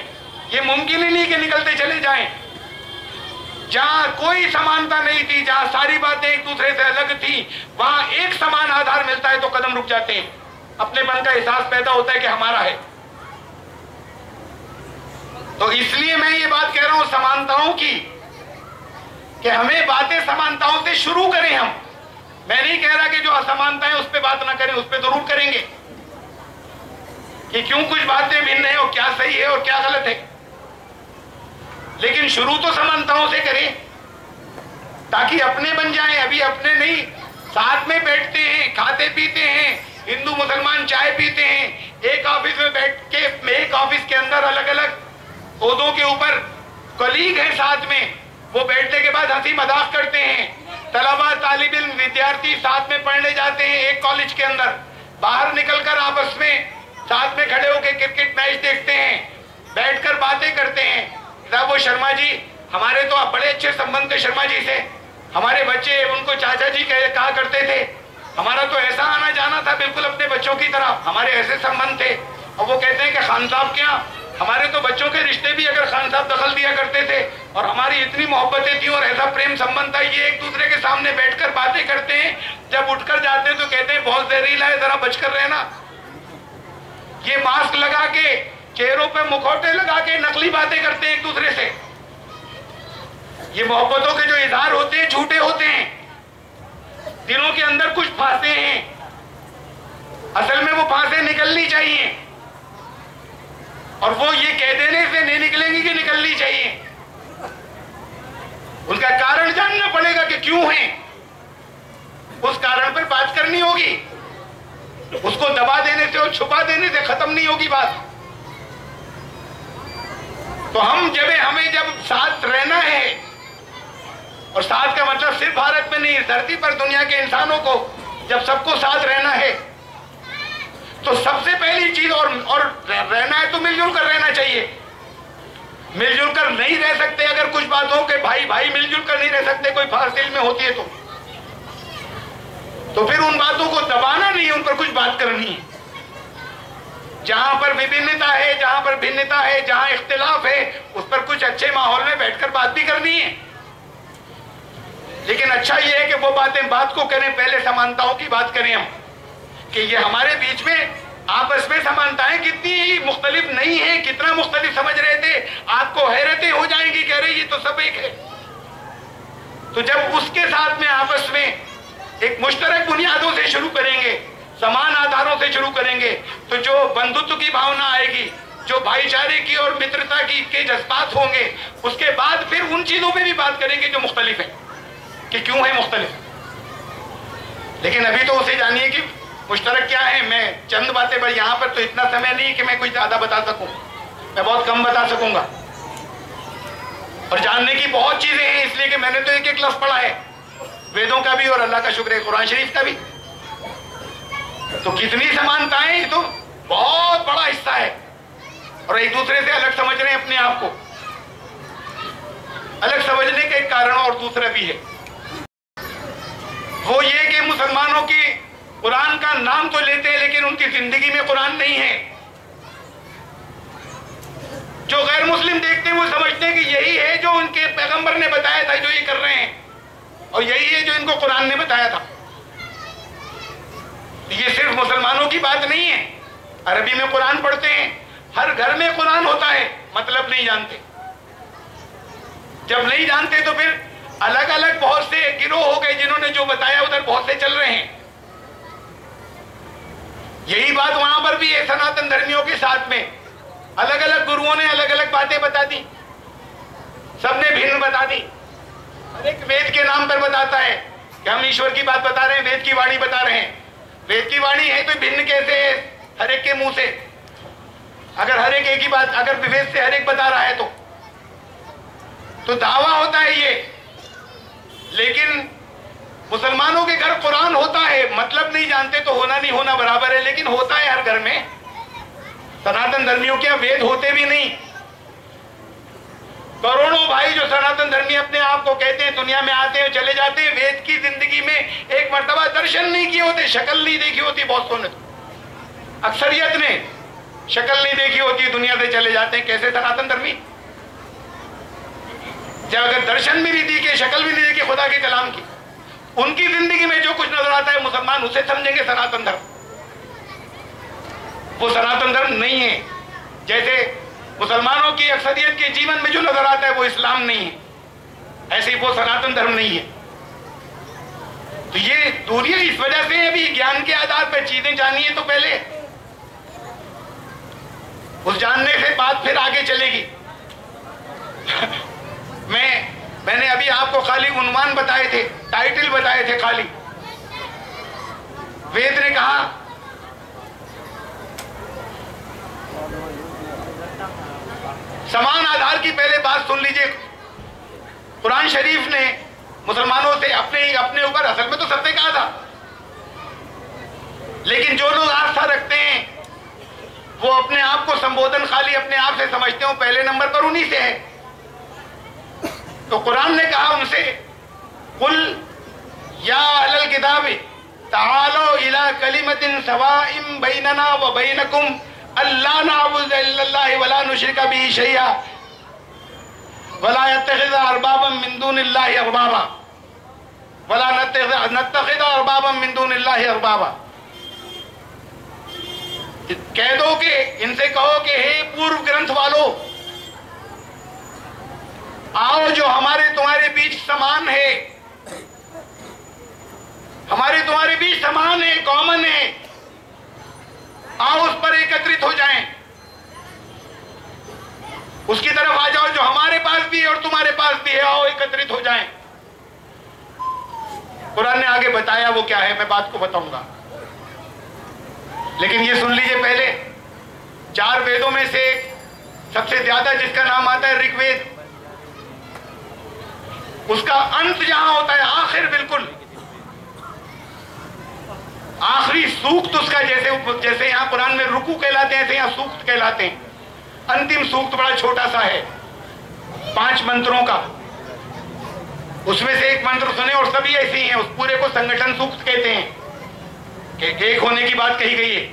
ये मुमकिन ही नहीं कि निकलते चले जाएं। जहां कोई समानता नहीं थी, जहां सारी बातें एक दूसरे से अलग थी, वहां एक समान आधार मिलता है तो कदम रुक जाते हैं। अपनेपन का एहसास पैदा होता है कि हमारा है। तो इसलिए मैं ये बात कह रहा हूं समानताओं की, कि हमें बातें समानताओं से शुरू करें हम। मैं नहीं कह रहा कि जो असमानता है उस पर बात ना करें, उस पर जरूर करेंगे कि क्यों कुछ बातें भिन्न है और क्या सही है और क्या गलत है, लेकिन शुरू तो समानताओं से करें ताकि अपने बन जाएं। अभी अपने नहीं, साथ में बैठते हैं, खाते पीते हैं, हिंदू मुसलमान चाय पीते हैं, एक ऑफिस में बैठ के, एक ऑफिस के अंदर अलग अलग ओहदों के ऊपर कलीग हैं साथ में, वो बैठने के बाद हंसी मजाक करते हैं। तलबा, तालिब इल्म, विद्यार्थी साथ में पढ़ने जाते हैं एक कॉलेज के अंदर, बाहर निकलकर आपस में साथ में खड़े होकर क्रिकेट मैच देखते हैं, बैठकर बातें करते हैं। साहब वो शर्मा जी, हमारे तो आप बड़े अच्छे संबंध थे शर्मा जी से, हमारे बच्चे उनको चाचा जी कहा करते थे, हमारा तो ऐसा आना जाना था बिल्कुल अपने बच्चों की तरह, हमारे ऐसे संबंध थे। और वो कहते हैं कि खान साहब क्या, हमारे तो बच्चों के रिश्ते भी अगर खान साहब दखल दिया करते थे, और हमारी इतनी मोहब्बतें थी और ऐसा प्रेम संबंध था। ये एक दूसरे के सामने बैठकर बातें करते हैं, जब उठकर जाते हैं तो कहते हैं बहुत जहरीला है, जरा बचकर रहना। ये मास्क लगा के, चेहरों पे मुखौटे लगा के नकली बातें करते हैं एक दूसरे से। ये मोहब्बतों के जो इजहार होते हैं झूठे होते हैं, दिलों के अंदर कुछ फांसे हैं, असल में वो फांसे निकलनी चाहिए, और वो ये कह देने से नहीं निकलेंगी कि निकलनी चाहिए। उनका कारण जानना पड़ेगा कि क्यों है, उस कारण पर बात करनी होगी। उसको दबा देने से और छुपा देने से खत्म नहीं होगी बात। तो हमें जब साथ रहना है, और साथ का मतलब सिर्फ भारत में नहीं, धरती पर दुनिया के इंसानों को जब सबको साथ रहना है, तो सबसे पहली चीज और रहना है तो मिलजुल कर रहना चाहिए। मिलजुल कर नहीं रह सकते अगर कुछ बातों के भाई भाई मिलजुल कर नहीं रह सकते, कोई फासिल में होती है तो फिर उन बातों को दबाना नहीं, उन पर कुछ बात करनी है। जहां पर विभिन्नता है, जहां पर भिन्नता है, जहां इख्तिलाफ है, उस पर कुछ अच्छे माहौल में बैठकर बात भी करनी है। लेकिन अच्छा यह है कि वो बात को करें, पहले समानताओं की बात करें हम, कि ये हमारे बीच में आपस में समानताएं कितनी मुख्तलिफ नहीं है, कितना मुख्तलिफ समझ रहे थे, आपको हैरतें हो जाएंगी, कह रहे ये तो सब एक है। तो जब उसके साथ में आपस में एक मुश्तरक बुनियादों से शुरू करेंगे, समान आधारों से शुरू करेंगे, तो जो बंधुत्व की भावना आएगी, जो भाईचारे की और मित्रता की के जज्बात होंगे, उसके बाद फिर उन चीजों पे भी बात करेंगे जो मुख्तलिफ है, कि क्यों है मुख्तलिफ। लेकिन अभी तो उसे जानिए कि मुश्तरक क्या है। मैं चंद बातें, पर यहाँ पर तो इतना समय नहीं कि मैं कुछ ज्यादा बता सकूं, मैं बहुत कम बता सकूंगा, और जानने की बहुत चीजें हैं, इसलिए कि मैंने तो एक एक लफ्ज पढ़ा है, वेदों का भी और अल्लाह का शुक्र है कुरान शरीफ का भी। तो कितनी समानताएं, तो बहुत बड़ा हिस्सा है, और एक दूसरे से अलग समझ रहे हैं अपने आप को। अलग समझने का एक कारण और दूसरा भी है, वो ये कि मुसलमानों की कुरान का नाम तो लेते हैं, लेकिन उनकी जिंदगी में कुरान नहीं है। जो गैर मुस्लिम देखते हैं वो समझते हैं कि यही है जो उनके पैगंबर ने बताया था, जो ये कर रहे हैं, और यही है जो इनको कुरान ने बताया था। ये सिर्फ मुसलमानों की बात नहीं है। अरबी में कुरान पढ़ते हैं, हर घर में कुरान होता है, मतलब नहीं जानते। जब नहीं जानते तो फिर अलग अलग बहुत से गिरोह हो गए, जिन्होंने जो बताया उधर बहुत से चल रहे हैं। यही बात वहां पर भी है, सनातन धर्मियों के साथ में अलग अलग गुरुओं ने अलग अलग बातें बता दी, सबने भिन्न बता दी। हर एक वेद के नाम पर बताता है कि हम ईश्वर की बात बता रहे हैं, वेद की वाणी बता रहे हैं। वेद की वाणी है तो भिन्न कैसे है हर एक के मुंह से? अगर हर एक ही बात, अगर वेद से हर एक बता रहा है तो दावा होता है ये। लेकिन मुसलमानों के घर कुरान होता है, मतलब नहीं जानते तो होना नहीं होना बराबर है, लेकिन होता है हर घर में। सनातन धर्मियों के वेद होते भी नहीं। करोड़ों भाई जो सनातन धर्मी अपने आप को कहते हैं, दुनिया में आते हैं चले जाते हैं, वेद की जिंदगी में एक मर्तबा दर्शन नहीं किए होते, शक्ल नहीं देखी होती। बहुत सोने तो अक्सरियत ने शक्ल नहीं देखी होती, दुनिया से चले जाते हैं। कैसे सनातन धर्मी? जब अगर दर्शन भी नहीं दिखे, शक्ल भी नहीं देखी खुदा के कलाम की, उनकी जिंदगी में जो कुछ नजर आता है मुसलमान उसे समझेंगे सनातन धर्म। वो सनातन धर्म नहीं है। जैसे मुसलमानों की अक्सरियत के जीवन में जो नजर आता है वो इस्लाम नहीं है, ऐसे ही वो सनातन धर्म नहीं है। तो ये दूरियां इस वजह से अभी ज्ञान के आधार पर चीजें जानिए तो पहले, उस जानने से बात फिर आगे चलेगी। मैंने अभी आपको खाली उन्वान बताए थे, टाइटल बताए थे खाली। वेद ने कहा समान आधार की, पहले बात सुन लीजिए। कुरान शरीफ ने मुसलमानों से अपने ऊपर, असल में तो सब पे कहा था, लेकिन जो लोग आस्था रखते हैं वो अपने आप को संबोधन खाली अपने आप से समझते हो, पहले नंबर पर उन्हीं से है। तो कुरान ने कहा उनसे, कुल या अहलल किताब तालो इला कलिमतिन सवाइम बैनना व बैनकुम अल्ला नअबुद इल्लल्लाह वला नुश्रिका बिही शैआ वला यत्तखिज़ अरबाबन मिन दूनिल्लाहि अरबाबा वला नत्तखिज़ अरबाबन मिन दूनिल्लाहि अरबाबा। कह दो कि इनसे कहो कि हे पूर्व ग्रंथ वालों, आओ जो हमारे तुम्हारे बीच समान है, हमारे तुम्हारे बीच समान है, कॉमन है, आओ उस पर एकत्रित हो जाएं, उसकी तरफ आ जाओ जो हमारे पास भी है और तुम्हारे पास भी है, आओ एकत्रित हो जाएं। कुरान ने आगे बताया वो क्या है, मैं बात को बताऊंगा, लेकिन ये सुन लीजिए पहले। 4 वेदों में से सबसे ज्यादा जिसका नाम आता है ऋग्वेद, उसका अंत जहां होता है आखिर, बिल्कुल आखिरी सूक्त उसका, जैसे यहां कुरान में रुकू कहलाते हैं, ऐसे यहां सूक्त कहलाते हैं। अंतिम सूक्त बड़ा छोटा सा है, 5 मंत्रों का, उसमें से एक मंत्र सुने और सभी ऐसे ही हैं, उस पूरे को संगठन सूक्त कहते हैं कि एक होने की बात कही गई है,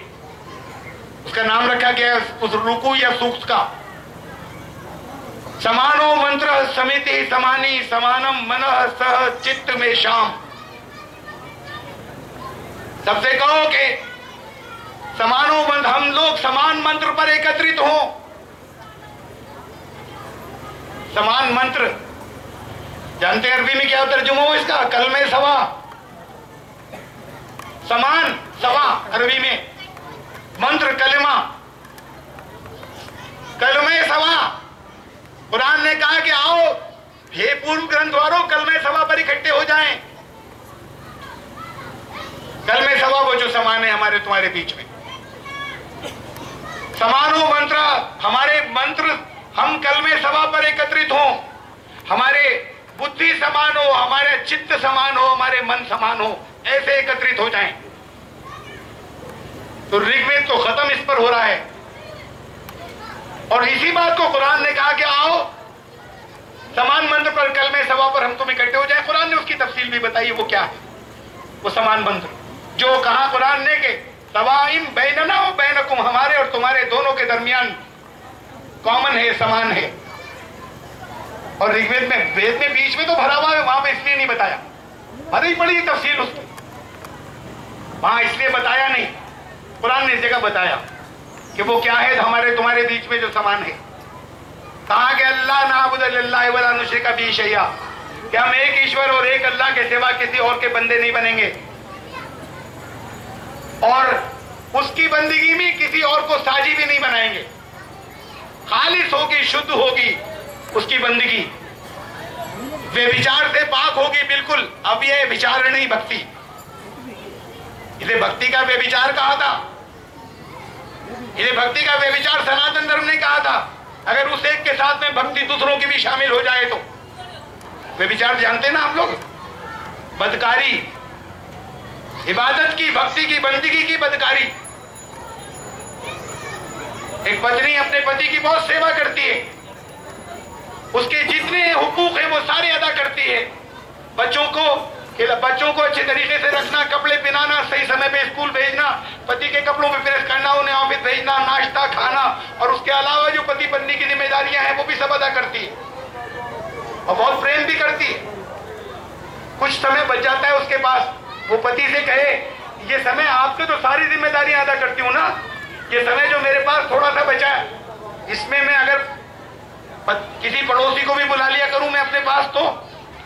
उसका नाम रखा गया है उस रुकू या सूक्त का। समानो मंत्र समिति समानी समानम मनः सह चित्त में शाम। सबसे कहो कि समानो मंत्र, हम लोग समान मंत्र पर एकत्रित हो। समान मंत्र जानते हैं अरबी में क्या तर्जुमा हो इसका? कलमे सवा, समान सवा अरबी में, मंत्र कलमा, कलमे सवा। कुरान ने कहा कि आओ हे पूर्व ग्रंथ वालों, कलमे सवा पर इकट्ठे हो जाएं। कलमे सवा वो जो समान है हमारे तुम्हारे बीच में। समानो मंत्र, हमारे मंत्र, हम कलमे सवा पर एकत्रित हो, हमारे बुद्धि समान हो, हमारे चित्त समान हो, हमारे मन समान हो, ऐसे एकत्रित हो जाएं। तो ऋग्वेद तो खत्म इस पर हो रहा है, और इसी बात को कुरान ने कहा कि आओ समान मंत्र पर, कलमे सवा पर हम तुम इकट्ठे हो जाए। कुरान ने उसकी तफसील भी बताई, वो क्या है वो समान मंत्र जो कहा कुरान ने कि सवाइम बैनना व बैनकुम, हमारे और तुम्हारे दोनों के दरमियान कॉमन है, समान है। और ऋग्वेद में, वेद में बीच में तो भरा हुआ है, वहां पे इसलिए नहीं बताया, भरी पड़ी तफसील उसकी, वहां इसलिए बताया नहीं। कुरान ने इस जगह बताया कि वो क्या है हमारे तुम्हारे बीच में जो समान है। कहा कि अल्लाह नाबुद इल्लल्लाह वला नुश्रिका बिही शैआ, कि हम एक ईश्वर और एक अल्लाह के सिवा किसी और के बंदे नहीं बनेंगे, और उसकी बंदगी में किसी और को साजी भी नहीं बनाएंगे। खालिस होगी, शुद्ध होगी उसकी बंदगी, वे विचार से पाक होगी बिल्कुल। अब ये विचार नहीं भक्ति, इसे भक्ति का वे विचार कहा था, इसे भक्ति का वे विचार सनातन धर्म ने कहा था। अगर उस एक के साथ में भक्ति दूसरों की भी शामिल हो जाए तो वे विचार जानते ना आप लोग, बदकारी, इबादत की, भक्ति की, बंदगी की बदकारी। एक पत्नी अपने पति की बहुत सेवा करती है, उसके जितने हुकूक है वो सारे अदा करती है। बच्चों को अच्छे तरीके से रखना, कपड़े पहनाना, सही समय पे स्कूल भेजना, पति के कपड़ों पे प्रेस करना, उन्हें ऑफिस भेजना, नाश्ता खाना, और उसके अलावा जो पति पत्नी की जिम्मेदारियां हैं वो भी सब अदा करती है और बहुत प्रेम भी करती है। कुछ समय बच जाता है उसके पास, वो पति से कहे ये समय आपसे तो सारी जिम्मेदारियां अदा करती हूँ ना, ये समय जो मेरे पास थोड़ा सा बचा है, इसमें मैं अगर किसी पड़ोसी को भी बुला लिया करूं मैं अपने पास, तो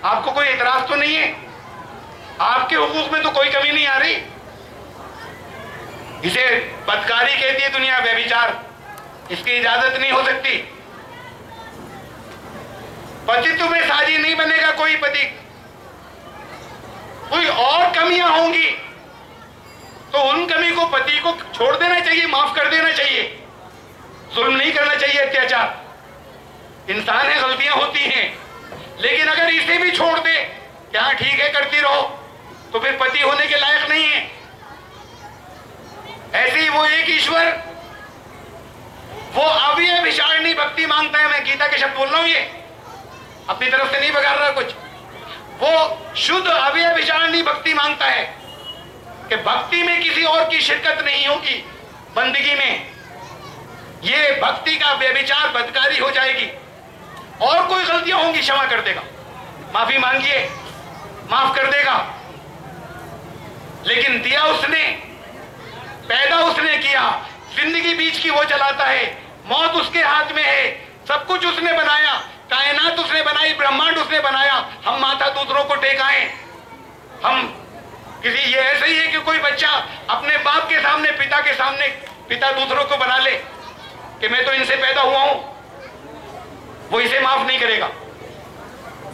आपको कोई इतराज तो नहीं है? आपके हुकूक में तो कोई कमी नहीं आ रही। इसे बदकारी कहती है दुनिया, व्यभिचार। इसकी इजाजत नहीं हो सकती। पतित्व में साझी नहीं बनेगा कोई पति। कोई और कमियां होंगी तो उन कमी को पति को छोड़ देना चाहिए, माफ कर देना चाहिए। जुल्म नहीं करना चाहिए, अत्याचार। इंसान है, गलतियां होती हैं, लेकिन अगर इसे भी छोड़ दे क्या ठीक है करती रहो, तो फिर पति होने के लायक नहीं है। ऐसे ही वो एक ईश्वर, वो अव्यभिचारिणी भक्ति मांगता है। मैं गीता के शब्द बोल रहा हूं, ये अपनी तरफ से नहीं बगाड़ रहा कुछ। वो शुद्ध अव्यभिचारिणी भक्ति मांगता है कि भक्ति में किसी और की शिरकत नहीं होगी। बंदगी में ये भक्ति का व्यभिचार, बदकारी हो जाएगी। और कोई गलतियां होंगी क्षमा कर देगा, माफी मांगिए, माफ कर देगा। लेकिन दिया उसने, पैदा उसने किया, जिंदगी बीच की वो चलाता है, मौत उसके हाथ में है, सब कुछ उसने बनाया, कायनात उसने बनाई, ब्रह्मांड उसने बनाया। हम माथा दूसरों को टेकाएं। हम किसी, ये ऐसे ही है कि कोई बच्चा अपने बाप के सामने, पिता के सामने, पिता दूसरों को बना ले कि मैं तो इनसे पैदा हुआ हूं, वो इसे माफ नहीं करेगा।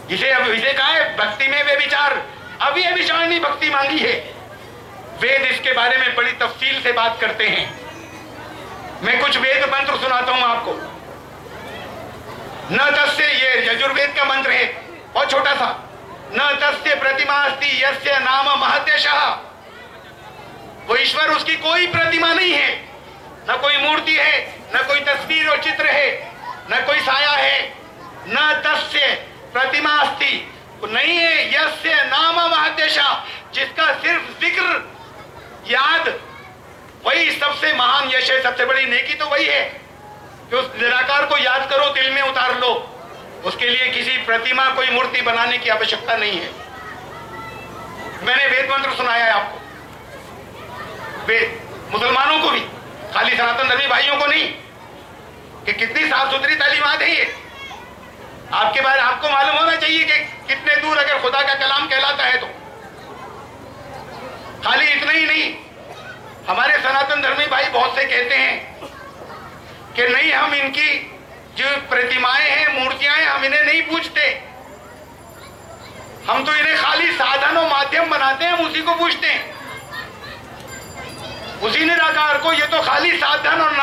इसे कहा है भक्ति में व्यभिचार, अव्यभिचारिणी भक्ति मांगी है। वेद इसके बारे में बड़ी तफसील से बात करते हैं। मैं कुछ वेद मंत्र सुनाता हूं आपको। न तस्य, ये यजुर्वेद का मंत्र है, बहुत छोटा सा। न तस्य प्रतिमा अस्ति यस्य नाम महत्यशः। वो ईश्वर, उसकी कोई प्रतिमा नहीं है, न कोई मूर्ति है, न कोई तस्वीर और चित्र है, न कोई साया है। न तस्य प्रतिमा अस्ति, नहीं है। यस्य नाम महत्यशः, जिसका सिर्फ जिक्र, याद, वही सबसे महान यश है। सबसे बड़ी नेकी तो वही है कि उस निराकार को याद करो, दिल में उतार लो। उसके लिए किसी प्रतिमा, कोई मूर्ति बनाने की आवश्यकता नहीं है। मैंने वेद मंत्र सुनाया है आपको, वेद मुसलमानों को भी, खाली सनातन धर्मी भाइयों को नहीं, कि कितनी साफ सुथरी तालीमात है ये। आपके बारे आपको मालूम होना चाहिए कि कितने दूर अगर खुदा का कलाम कहलाता है तो। खाली इतना ही नहीं, हमारे सनातन धर्मी भाई बहुत से कहते हैं कि नहीं, हम इनकी जो प्रतिमाएं हैं, मूर्तियां हैं, हम इन्हें नहीं पूजते, हम तो इन्हें खाली साधन और माध्यम बनाते हैं, हम उसी को पूजते हैं, उसी निराकार को। ये तो खाली साधन और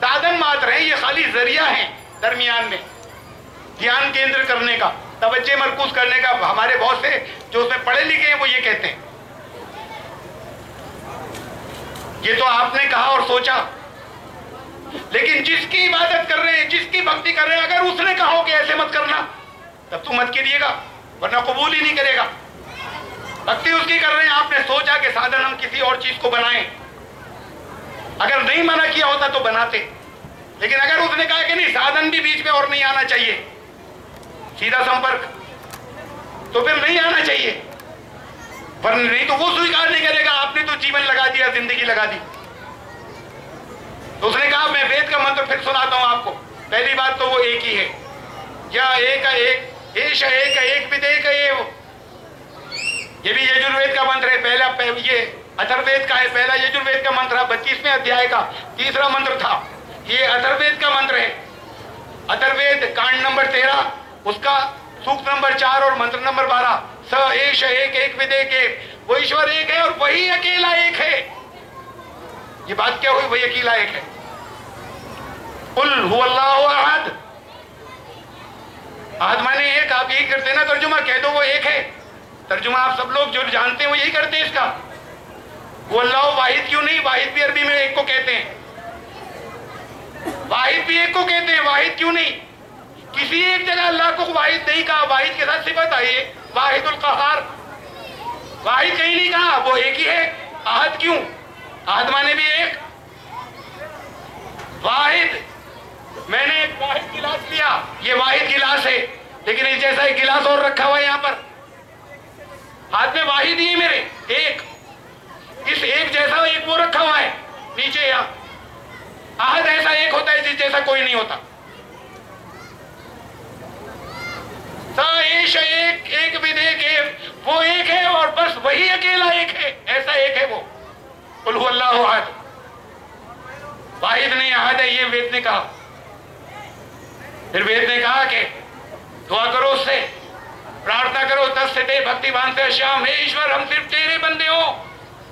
साधन मात्र है, ये खाली जरिया है दरमियान में ध्यान केंद्र करने का, तवज्जो मरकूज करने का। हमारे बहुत से जो उसमें पढ़े लिखे हैं वो ये कहते हैं। ये तो आपने कहा और सोचा, लेकिन जिसकी इबादत कर रहे हैं, जिसकी भक्ति कर रहे हैं, अगर उसने कहा हो कि ऐसे मत करना, तब तो मत कीजिएगा, वरना कबूल ही नहीं करेगा। भक्ति उसकी कर रहे हैं, आपने सोचा कि साधन हम किसी और चीज को बनाएं। अगर नहीं मना किया होता तो बनाते, लेकिन अगर उसने कहा कि नहीं, साधन भी बीच में और नहीं आना चाहिए, सीधा संपर्क, तो फिर नहीं आना चाहिए, वरना नहीं तो वो स्वीकार नहीं करेगा। आपने तो जीवन लगा दिया, जिंदगी लगा दी। तो उसने कहा, मैं वेद का मंत्र फिर सुनाता हूं आपको। पहली बात तो वो एक ही है, या एक एष एक एक विदेक एव। ये भी यजुर्वेद का मंत्र है। पहला ये अथर्ववेद का है, पहला यजुर्वेद का मंत्र है, 22वें अध्याय का तीसरा मंत्र था। ये अथर्ववेद का मंत्र है। अथर्ववेद कांड नंबर 13, उसका सूक्त नंबर 4 और मंत्र नंबर 12। स एष एक एक विदेक एव। वो ईश्वर एक है और वही अकेला एक है। ये बात क्या हुई? वही अकेला एक है। कुल हुवल्लाहु अहद। अहद माने एक, आप यही करते ना तर्जुमा, कह दो वो एक है, तर्जुमा आप सब लोग जो जानते हैं वो यही करते हैं इसका। वो अल्लाह वाहिद क्यों नहीं? वाहिद भी अरबी में एक को कहते हैं, वाहिद भी एक को कहते हैं, वाहिद क्यों नहीं? किसी एक जगह अल्लाह को वाहिद नहीं कहा, वाहिद के साथ सिफत आई है वाहिदुल क़हार, वाहिद कहीं नहीं कहा, वो एक ही है। आहद क्यों? आहद माने भी एक। वाहिद, मैंने एक वाहिद गिलास लिया, ये वाहिद गिलास है, लेकिन इस जैसा एक गिलास और रखा हुआ है यहाँ पर, हाथ में वाहिद ही है मेरे एक, इस एक जैसा एक वो रखा हुआ है नीचे यहाँ। आहद ऐसा एक होता है जिस जैसा कोई नहीं होता। साइश एक, एक विदेक एक, वो एक है और बस वही अकेला एक है, ऐसा एक है वो। कुल हु अल्लाहु अहद, वाहिद नहीं अहद है, ये वेद ने कहा। फिर वेद ने कहा कि दुआ करो उससे, प्रार्थना करो, तस्से ते भक्तिवान से श्याम, हे ईश्वर हम सिर्फ तेरे बंदे हो,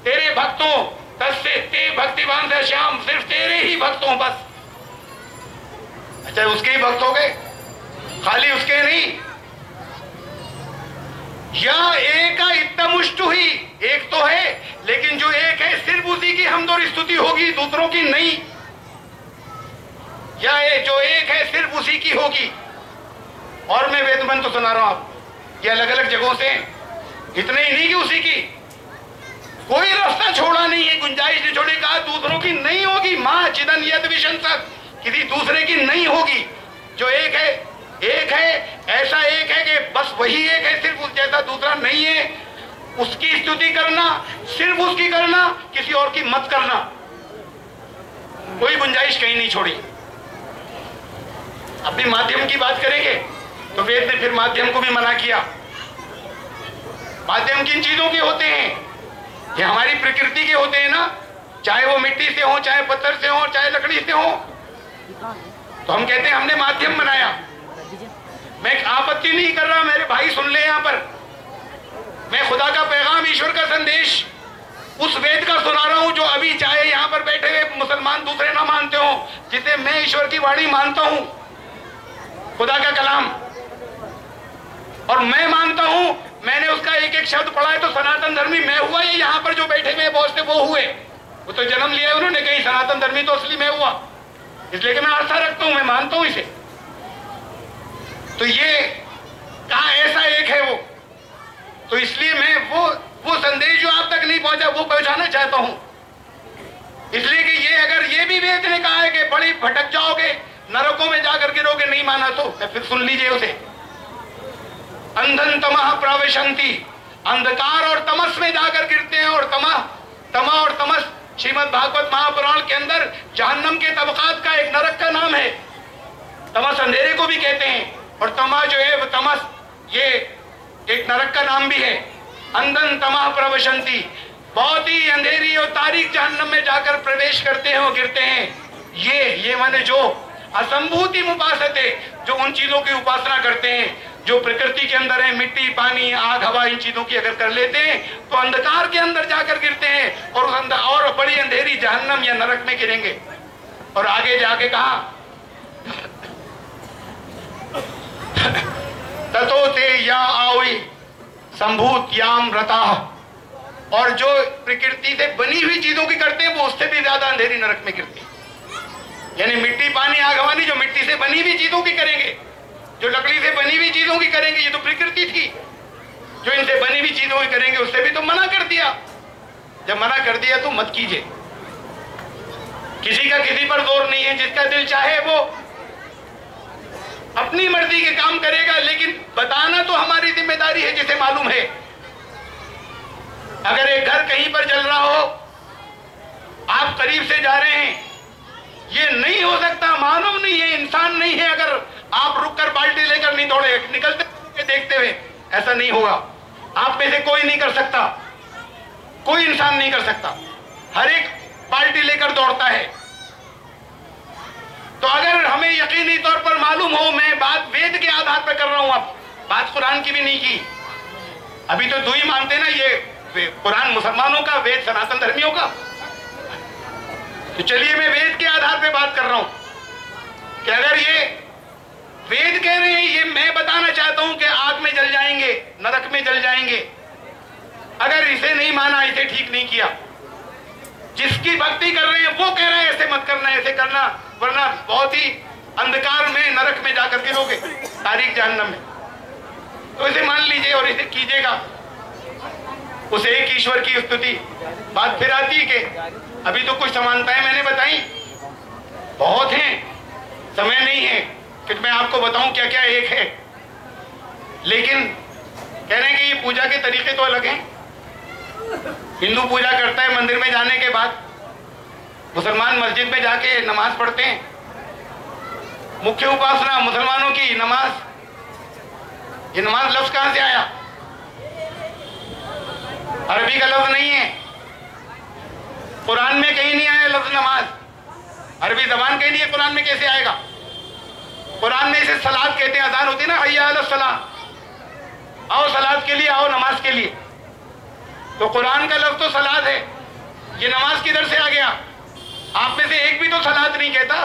तेरे भक्तों, तस्से ते भक्तिवान से श्याम, सिर्फ तेरे ही भक्त हो बस। अच्छा उसके ही भक्त हो गए, खाली उसके नहीं। या एक का इतना मुष्टु ही, एक तो है लेकिन जो एक है सिर्फ उसी की हमद और स्तुति होगी, दूसरों की नहीं। या जो एक है सिर्फ उसी की होगी। और मैं वेदमंत्र तो सुना रहा हूं आप, ये अलग अलग जगहों से, इतने ही नहीं कि उसी की, कोई रास्ता छोड़ा नहीं है, गुंजाइश नहीं छोड़ी, कहा दूसरों की नहीं होगी। मां चिदन यद विशंसत, किसी दूसरे की नहीं होगी। जो एक है, एक है, ऐसा एक है कि बस वही एक है, सिर्फ उस जैसा दूसरा नहीं है। उसकी स्तुति करना, सिर्फ उसकी करना, किसी और की मत करना, कोई गुंजाइश कहीं नहीं छोड़ी। अभी माध्यम की बात करेंगे तो वेद ने फिर माध्यम को भी मना किया। माध्यम किन चीजों के होते हैं? ये हमारी प्रकृति के होते हैं ना, चाहे वो मिट्टी से हो, चाहे पत्थर से हो, चाहे लकड़ी से हो। तो हम कहते हैं हमने माध्यम बनाया। मैं आपत्ति नहीं कर रहा, मेरे भाई सुन ले यहाँ पर, मैं खुदा का पैगाम, ईश्वर का संदेश उस वेद का सुना रहा हूं जो अभी चाहे यहाँ पर बैठे हुए मुसलमान दूसरे ना मानते हो, जिसे मैं ईश्वर की वाणी मानता हूं, खुदा का कलाम, और मैं मानता हूं, मैंने उसका एक एक शब्द पढ़ा है। तो सनातन धर्मी मैं हुआ, ये यहाँ पर जो बैठे हुए बहुत से वो हुए, वो तो जन्म लिया उन्होंने कहीं, सनातन धर्मी तो असली मैं हुआ, इसलिए कि मैं आस्था रखता हूं, मैं मानता हूं इसे। तो ये कहा ऐसा एक है वो, तो इसलिए मैं वो संदेश जो आप तक नहीं पहुंचा वो पहुंचाना चाहता हूं। इसलिए कि ये अगर ये भी वेद ने कहा है कि बड़ी भटक जाओगे, नरकों में जाकर गिरोगे, नहीं माना तो फिर सुन लीजिए उसे। अंधन तमह प्रवेशंति, अंधकार और तमस में जाकर गिरते हैं। और तमा और तमस श्रीमद् भागवत महापुराण के अंदर जहन्नम के तबकात का एक नरक का नाम है। तमस अंधेरे को भी कहते हैं, और तमा जो है वो तमस, ये एक नरक का नाम भी है। अंधन तमह प्रवेशंति, बहुत ही अंधेरी और तारीख जहन्नम में जाकर प्रवेश करते हैं और गिरते हैं। ये माने जो असंभूति उपासते, जो उन चीजों की उपासना करते हैं जो प्रकृति के अंदर है, मिट्टी, पानी, आग, हवा, इन चीजों की अगर कर लेते हैं तो अंधकार के अंदर जाकर गिरते हैं और बड़ी अंधेरी जहन्नम या नरक में गिरेंगे। और आगे जाके कहा ततो ते या आवि संभूत याम रता, और जो प्रकृति से बनी हुई चीजों की करते हैं वो उससे भी ज्यादा अंधेरी नरक में गिरते हैं। यानी मिट्टी, पानी, आग, हवा नहीं, जो मिट्टी से बनी हुई चीजों की करेंगे, जो लकड़ी से बनी हुई चीजों की करेंगे, ये तो प्रकृति थी, जो इनसे बनी हुई चीजों की करेंगे उससे भी तो मना कर दिया। जब मना कर दिया तो मत कीजिए। किसी का किसी पर जोर नहीं है, जिसका दिल चाहे वो अपनी मर्जी के काम करेगा, लेकिन बताना तो हमारी जिम्मेदारी है जिसे मालूम है। अगर एक घर कहीं पर जल रहा हो, आप करीब से जा रहे हैं, ये नहीं हो सकता, मानव नहीं है, इंसान नहीं है, अगर आप रुककर बाल्टी लेकर नहीं दौड़े, निकलते देखते हुए, ऐसा नहीं होगा। आप में से कोई नहीं कर सकता, कोई इंसान नहीं कर सकता, हर एक बाल्टी लेकर दौड़ता है। तो अगर हमें यकीनी तौर पर मालूम हो, मैं बात वेद के आधार पर कर रहा हूं, अब बात कुरान की भी नहीं की, अभी तो दो ही मानते ना, ये कुरान मुसलमानों का, वेद सनातन धर्मियों का। तो चलिए मैं वेद के आधार पे बात कर रहा हूं कि अगर ये वेद कह रहे हैं, ये मैं बताना चाहता हूं कि आग में जल जाएंगे, नरक में जल जाएंगे, अगर इसे नहीं माना, इसे ठीक नहीं किया, जिसकी भक्ति कर रहे हैं वो कह रहे हैं ऐसे मत करना, ऐसे करना, वरना बहुत ही अंधकार में, नरक में जाकर गिरोगे, तारीख जहन्नम में। तो इसे मान लीजिए और इसे कीजिएगा। उस एक ईश्वर की स्तुति। बात फिर आती है कि अभी तो कुछ समानताएं मैंने बताई, बहुत हैं, समय नहीं है कि मैं आपको बताऊं क्या क्या एक है, लेकिन कह रहे हैं कि ये पूजा के तरीके तो अलग हैं। हिंदू पूजा करता है मंदिर में जाने के बाद, मुसलमान मस्जिद में जाके नमाज पढ़ते हैं। मुख्य उपासना मुसलमानों की नमाज। ये नमाज लफ्ज कहां से आया? अरबी का लफ्ज नहीं है, कुरान में कहीं नहीं आया लफ्ज नमाज। अरबी जबान कहीं नहीं है, कुरान में कैसे आएगा? कुरान में इसे सलात कहते हैं। अजान होती है ना, हय्या अला सलाह, आओ सलात के लिए, आओ नमाज के लिए। तो कुरान का लफ्ज तो सलात है, ये नमाज किधर से आ गया? आप में से एक भी तो सलात नहीं कहता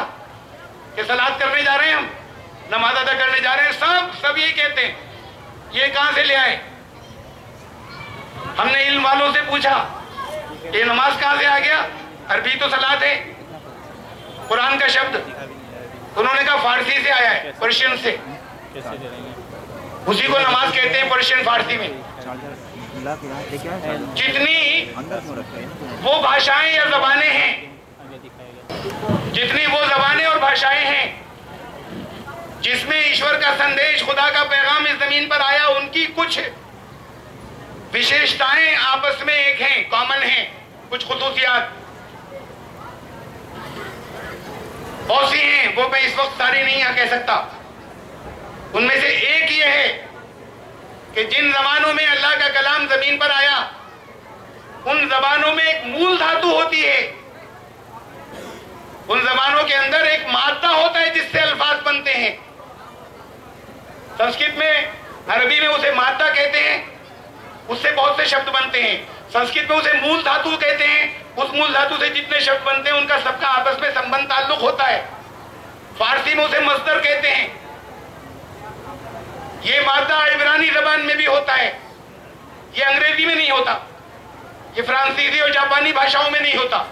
कि सलात करने जा रहे हैं, हम नमाज अदा करने जा रहे हैं। सब यही कहते हैं। ये कहां से ले आए? हमने इल्म वालों से पूछा ये नमाज कहां से आ गया? अरबी तो सलात है, कुरान का शब्द। उन्होंने कहा फारसी से आया है, पर्शियन से। उसी को नमाज कहते हैं पर्शियन फारसी में। जितनी वो भाषाएं या जबानें हैं, जितनी वो जबानें और भाषाएं हैं जिसमें ईश्वर का संदेश, खुदा का पैगाम इस जमीन पर आया, उनकी कुछ विशेषताएं आपस में एक हैं, कॉमन हैं, कुछ खुसूसियात बहुत सी हैं, वो मैं इस वक्त सारी नहीं कह सकता। उनमें से एक ये है कि जिन जबानों में अल्लाह का कलाम जमीन पर आया, उन जबानों में एक मूल धातु होती है, उन जबानों के अंदर एक मादा होता है जिससे अल्फाज बनते हैं। संस्कृत में, अरबी में उसे मादा कहते हैं, उससे बहुत से शब्द बनते हैं। संस्कृत में उसे मूल धातु कहते हैं, उस मूल धातु से जितने शब्द बनते हैं उनका सबका आपस में संबंध ताल्लुक होता है। फारसी में उसे मस्दर कहते हैं। ये मादा इब्रानी जबान में भी होता है, ये अंग्रेजी में नहीं होता, ये फ्रांसीसी और जापानी भाषाओं में नहीं होता।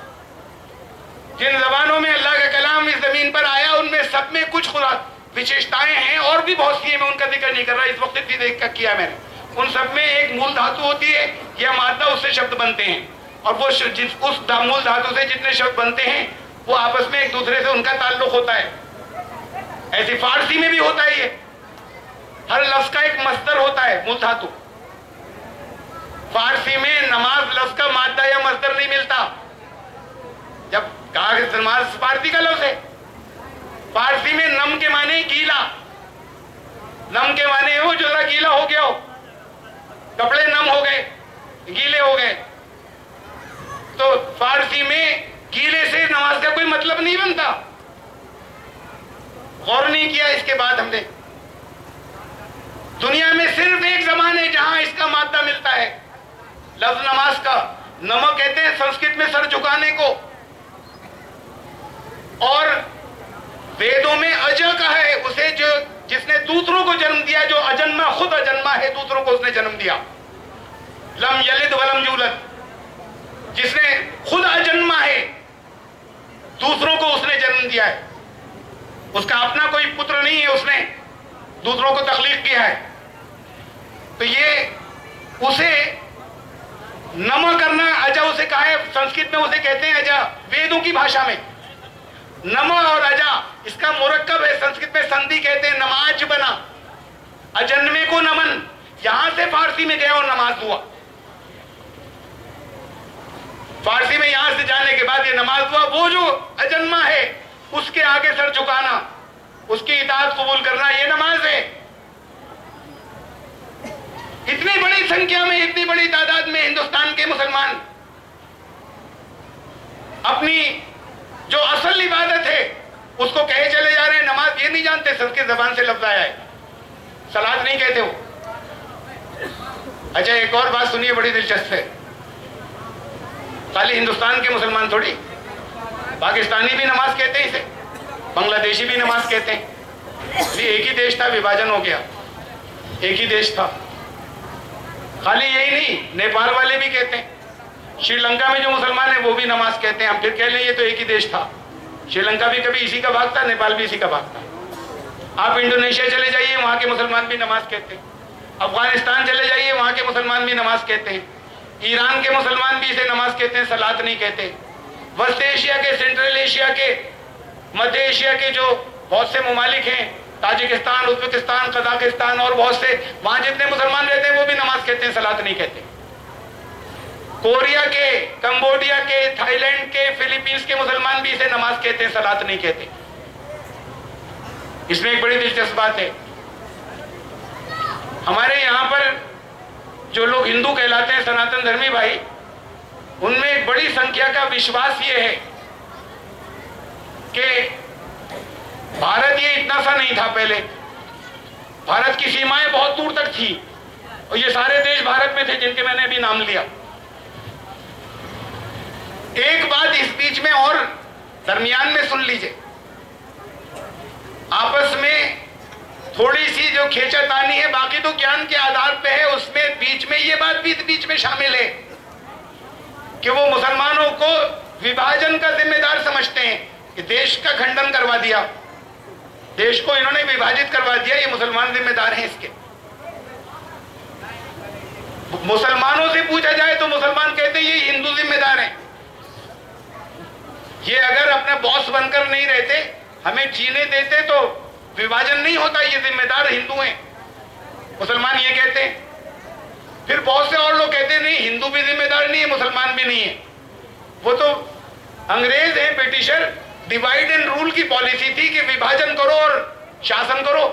जिन जबानों में अल्लाह का कलाम इस जमीन पर आया, उनमें सब में कुछ खुदा विशेषताएं हैं, और भी बहुत सी है, मैं उनका जिक्र नहीं कर रहा, इस वक्त इतनी देख कर किया मैंने। उन सब में एक मूल धातु होती है या मादा, उससे शब्द बनते हैं, और वो उस मूल धातु से जितने शब्द बनते हैं वो आपस में एक दूसरे से उनका ताल्लुक होता है। ऐसी फारसी में भी होता है। ये हर लफ्ज का एक मस्दर होता है, मूल धातु। फारसी में नमाज लफ्ज का मादा या मस्दर नहीं मिलता। जब कहा कि नमाज फारसी का लफ्ज है, फारसी में नम के माने गीला, नम के माने हो जो जरा गीला हो गया हो, कपड़े नम हो गए, गीले हो गए। तो फारसी में गीले से नमाज का कोई मतलब नहीं बनता। गौर नहीं किया इसके बाद हमने। दुनिया में सिर्फ एक जबान है जहां इसका मादा मिलता है, लफ्ज नमाज का। नमक कहते हैं संस्कृत में सर झुकाने को, और वेदों में अज का है उसे जो जिसने दूसरों को जन्म दिया, जो अजन्मा, खुद अजन्मा है, दूसरों को उसने जन्म दिया। लम यलिद वलम यूलद, जिसने खुद अजन्मा है, दूसरों को उसने जन्म दिया है। उसका अपना कोई पुत्र नहीं है, उसने दूसरों को तख्लीक किया है। तो ये उसे नम करना, अजा उसे कहा है, संस्कृत में उसे कहते हैं अजा। वेदों की भाषा में नम और अजा इसका मुरक्कब है। संस्कृत में संधि कहते हैं, नमाज बना, अजन्मे को नमन, यहां से फारसी में गया और नमाज हुआ। फारसी में यहां से जाने के बाद ये नमाज हुआ। वो जो अजन्मा है उसके आगे सर झुकाना, उसकी इताअत कबूल करना, ये नमाज है। इतनी बड़ी संख्या में, इतनी बड़ी तादाद में हिंदुस्तान के मुसलमान अपनी जो असल इबादत है उसको कहे चले जा रहे हैं नमाज। ये नहीं जानते संस्कृत जबान से लफ्ज आया है, सलात नहीं कहते वो। अच्छा, एक और बात सुनिए, बड़ी दिलचस्प है। खाली हिंदुस्तान के मुसलमान थोड़ी, पाकिस्तानी भी नमाज कहते हैं इसे, बांग्लादेशी भी नमाज कहते हैं। ये एक ही देश था, विभाजन हो गया, एक ही देश था। खाली यही नहीं, नेपाल वाले भी कहते हैं, श्रीलंका में जो मुसलमान है वो भी नमाज कहते हैं। हम फिर कह लें ये तो एक ही देश था, श्रीलंका भी कभी इसी का भाग था, नेपाल भी इसी का भाग था। आप इंडोनेशिया चले जाइए, वहां के मुसलमान भी नमाज कहते हैं। अफगानिस्तान चले जाइए, वहां के मुसलमान भी नमाज कहते हैं। ईरान के मुसलमान भी इसे नमाज कहते हैं, सलात नहीं कहते। वेस्ट एशिया के, सेंट्रल एशिया के, मध्य एशिया के जो बहुत से ममालिक हैं, ताजिकिस्तान, उज्बेकिस्तान, कजाकिस्तान और बहुत से, वहां जितने मुसलमान रहते हैं वो भी नमाज कहते हैं, सलात नहीं कहते। कोरिया के, कंबोडिया के, थाईलैंड के, फिलीपींस के मुसलमान भी इसे नमाज कहते हैं, सलात नहीं कहते। इसमें एक बड़ी दिलचस्प बात है, हमारे यहां पर जो लोग हिंदू कहलाते हैं, सनातन धर्मी भाई, उनमें एक बड़ी संख्या का विश्वास ये है कि भारत ये इतना सा नहीं था पहले, भारत की सीमाएं बहुत दूर तक थी और ये सारे देश भारत में थे जिनके मैंने अभी नाम लिया। एक बात इस बीच में और दरमियान में सुन लीजिए, आपस में थोड़ी सी जो खींचातानी है, बाकी तो ज्ञान के आधार पे है, उसमें बीच में ये बात भी बीच में शामिल है कि वो मुसलमानों को विभाजन का जिम्मेदार समझते हैं कि देश का खंडन करवा दिया, देश को इन्होंने विभाजित करवा दिया, ये मुसलमान जिम्मेदार हैं इसके। मुसलमानों से पूछा जाए तो मुसलमान कहते हैं ये हिंदू जिम्मेदार हैं, ये अगर अपना बॉस बनकर नहीं रहते, हमें जीने देते तो विभाजन नहीं होता, ये जिम्मेदार हिंदू हैं, मुसलमान ये कहते हैं। फिर बहुत से और लोग कहते हैं नहीं, हिंदू भी जिम्मेदार नहीं है, मुसलमान भी नहीं है, वो तो अंग्रेज हैं, ब्रिटिशर, डिवाइड एंड रूल की पॉलिसी थी कि विभाजन करो और शासन करो,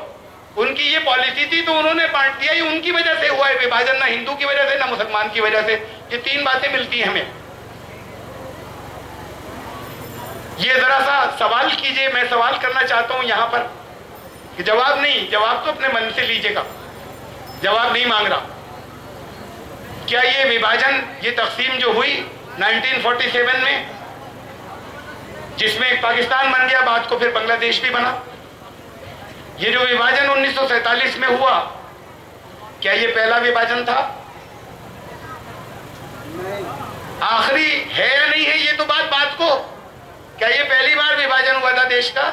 उनकी ये पॉलिसी थी तो उन्होंने बांट दिया, ये उनकी वजह से हुआ है विभाजन, ना हिंदू की वजह से ना मुसलमान की वजह से। ये तीन बातें मिलती हैं हमें। ये जरा सा सवाल कीजिए, मैं सवाल करना चाहता हूं यहां पर कि जवाब नहीं, जवाब तो अपने मन से लीजिएगा, जवाब नहीं मांग रहा। क्या ये विभाजन, ये तकसीम जो हुई 1947 में, जिसमें एक पाकिस्तान बन गया, बाद को फिर बांग्लादेश भी बना, ये जो विभाजन 1947 में हुआ, क्या ये पहला विभाजन था? आखिरी है या नहीं है, ये तो बात को, क्या ये पहली बार विभाजन हुआ था देश का,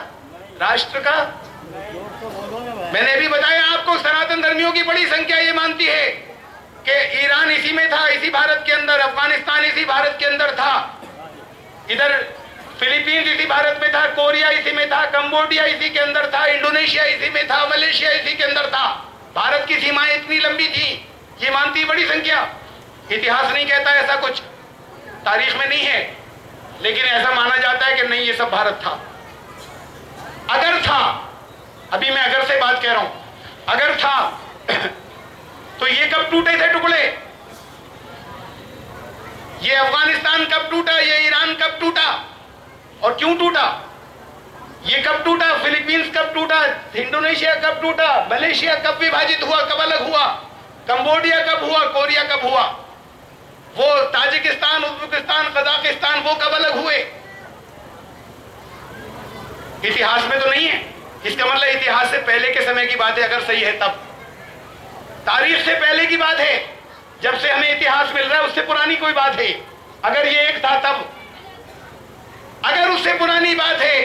राष्ट्र का? मैंने भी बताया आपको, सनातन धर्मियों की बड़ी संख्या ये मानती है कि ईरान इसी में था, इसी भारत के अंदर, अफगानिस्तान इसी भारत के अंदर था, इधर फिलीपींस इसी भारत में था, कोरिया इसी में था, कंबोडिया इसी के अंदर था, इंडोनेशिया इसी में था, मलेशिया इसी के अंदर था। भारत की सीमाएं इतनी लंबी थी, ये मानती बड़ी संख्या। इतिहास नहीं कहता ऐसा कुछ, तारीख में नहीं है, लेकिन ऐसा माना जाता है कि नहीं, ये सब भारत था। अगर था, अभी मैं अगर से बात कह रहा हूं, अगर था तो ये कब टूटे थे टुकड़े? ये अफगानिस्तान कब टूटा, ये ईरान कब टूटा और क्यों टूटा? ये कब टूटा? फिलीपींस कब टूटा? इंडोनेशिया कब टूटा? मलेशिया कब विभाजित हुआ, कब अलग हुआ? कंबोडिया कब हुआ? कोरिया कब हुआ? वो ताजिकिस्तान, उज्बेकिस्तान, कजाकिस्तान, वो कब अलग हुए? इतिहास में तो नहीं है। इसका मतलब इतिहास से पहले के समय की बात है, अगर सही है तब। तारीख से पहले की बात है, जब से हमें इतिहास मिल रहा है उससे पुरानी कोई बात है। अगर ये एक था तब, अगर उससे पुरानी बात है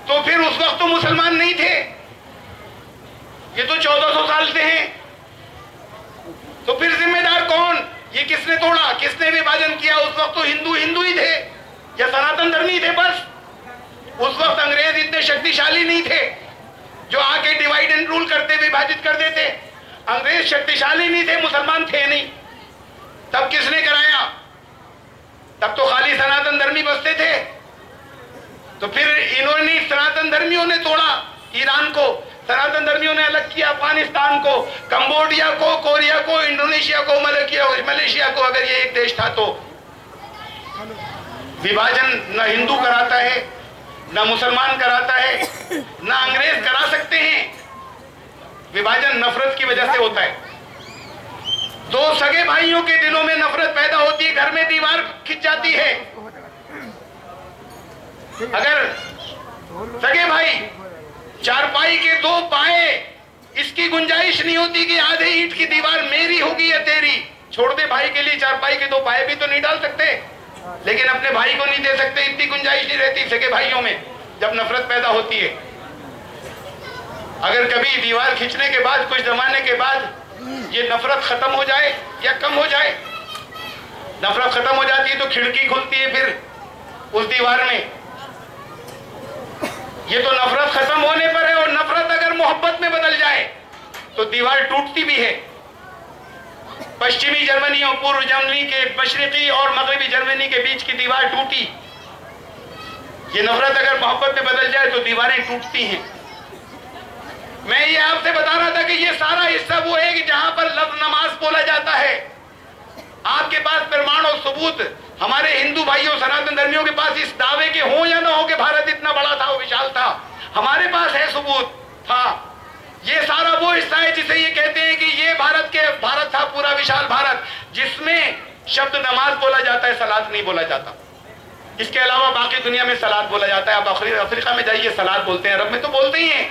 तो फिर उस वक्त तो मुसलमान नहीं थे, ये तो 1400 साल से हैं। तो फिर जिम्मेदार कौन? ये किसने तोड़ा, किसने विभाजन किया? उस वक्त तो हिंदू हिंदू ही थे या सनातन धर्मी थे बस। उस वक्त अंग्रेज इतने शक्तिशाली नहीं थे जो आके डिवाइड एंड रूल करते, विभाजित कर देते। अंग्रेज शक्तिशाली नहीं थे, मुसलमान थे नहीं। तब किसने कराया? तब तो खाली सनातन धर्मी बसते थे। तो फिर इन्होंने, सनातन धर्मियों ने तोड़ा ईरान को, सनातन धर्मियों ने अलग किया अफगानिस्तान को, कंबोडिया को, कोरिया को, इंडोनेशिया को, मलेशिया को। अगर ये एक देश था तो विभाजन न हिंदू कराता है, न मुसलमान कराता है, न अंग्रेज करा सकते हैं। विभाजन नफरत की वजह से होता है। दो सगे भाइयों के दिलों में नफरत पैदा होती है, घर में दीवार खिंच जाती है। अगर सगे भाई, चारपाई के दो पाए, इसकी गुंजाइश नहीं होती कि आधे ईंट की दीवार मेरी होगी या तेरी, छोड़ दे भाई के लिए चारपाई के दो पाए भी तो नहीं डाल सकते, लेकिन अपने भाई को नहीं दे सकते, इतनी गुंजाइश नहीं रहती सगे भाइयों में जब नफरत पैदा होती है। अगर कभी दीवार खींचने के बाद कुछ जमाने के बाद ये नफरत खत्म हो जाए या कम हो जाए, नफरत खत्म हो जाती है तो खिड़की खुलती है फिर उस दीवार में। ये तो नफरत खत्म होने पर है, और नफरत अगर मोहब्बत में बदल जाए तो दीवार टूटती भी है। पश्चिमी जर्मनी और पूर्व जर्मनी के, मशरिकी और मगरबी जर्मनी के बीच की दीवार टूटी। ये नफरत अगर मोहब्बत में बदल जाए तो दीवारें टूटती हैं। मैं ये आपसे बता रहा था कि ये सारा हिस्सा वो है कि जहां पर लफ्ज नमाज बोला जाता है। आपके पास प्रमाण और सबूत, हमारे हिंदू भाइयों सनातन धर्मियों के पास इस दावे के हो या ना हो कि भारत इतना बड़ा था, विशाल था, हमारे पास है सबूत था। ये सारा वो हिस्सा है जिसे ये कहते हैं कि ये भारत था, पूरा विशाल भारत, जिसमें शब्द नमाज बोला जाता है, सलात नहीं बोला जाता। इसके अलावा बाकी दुनिया में सलात बोला जाता है। आप अफ्रीका में जाइए सलात बोलते हैं, अरब में तो बोलते ही हैं।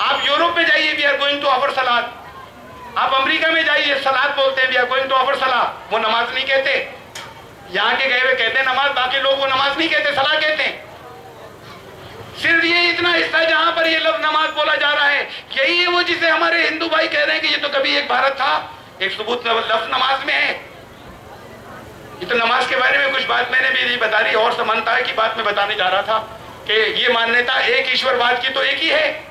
आप यूरोप में जाइए, we are going to offer सलात। आप अमेरिका में जाइए, सलात बोलते हैं, we are going to offer सलात। वो नमाज नहीं कहते, यहाँ के गए हुए कहते हैं नमाज, बाकी लोग वो नमाज नहीं कहते, सलाह कहते हैं। सिर्फ ये इतना हिस्सा जहां पर ये लफ्ज नमाज बोला जा रहा है, यही है वो जिसे हमारे हिंदू भाई कह रहे हैं कि ये तो कभी एक भारत था, एक सबूत लफ्ज नमाज में है। ये तो नमाज के बारे में कुछ बात मैंने भी बता रही, और समानता है की बात मैं बताने जा रहा था कि ये मान्यता एक ईश्वरवाद की तो एक ही है।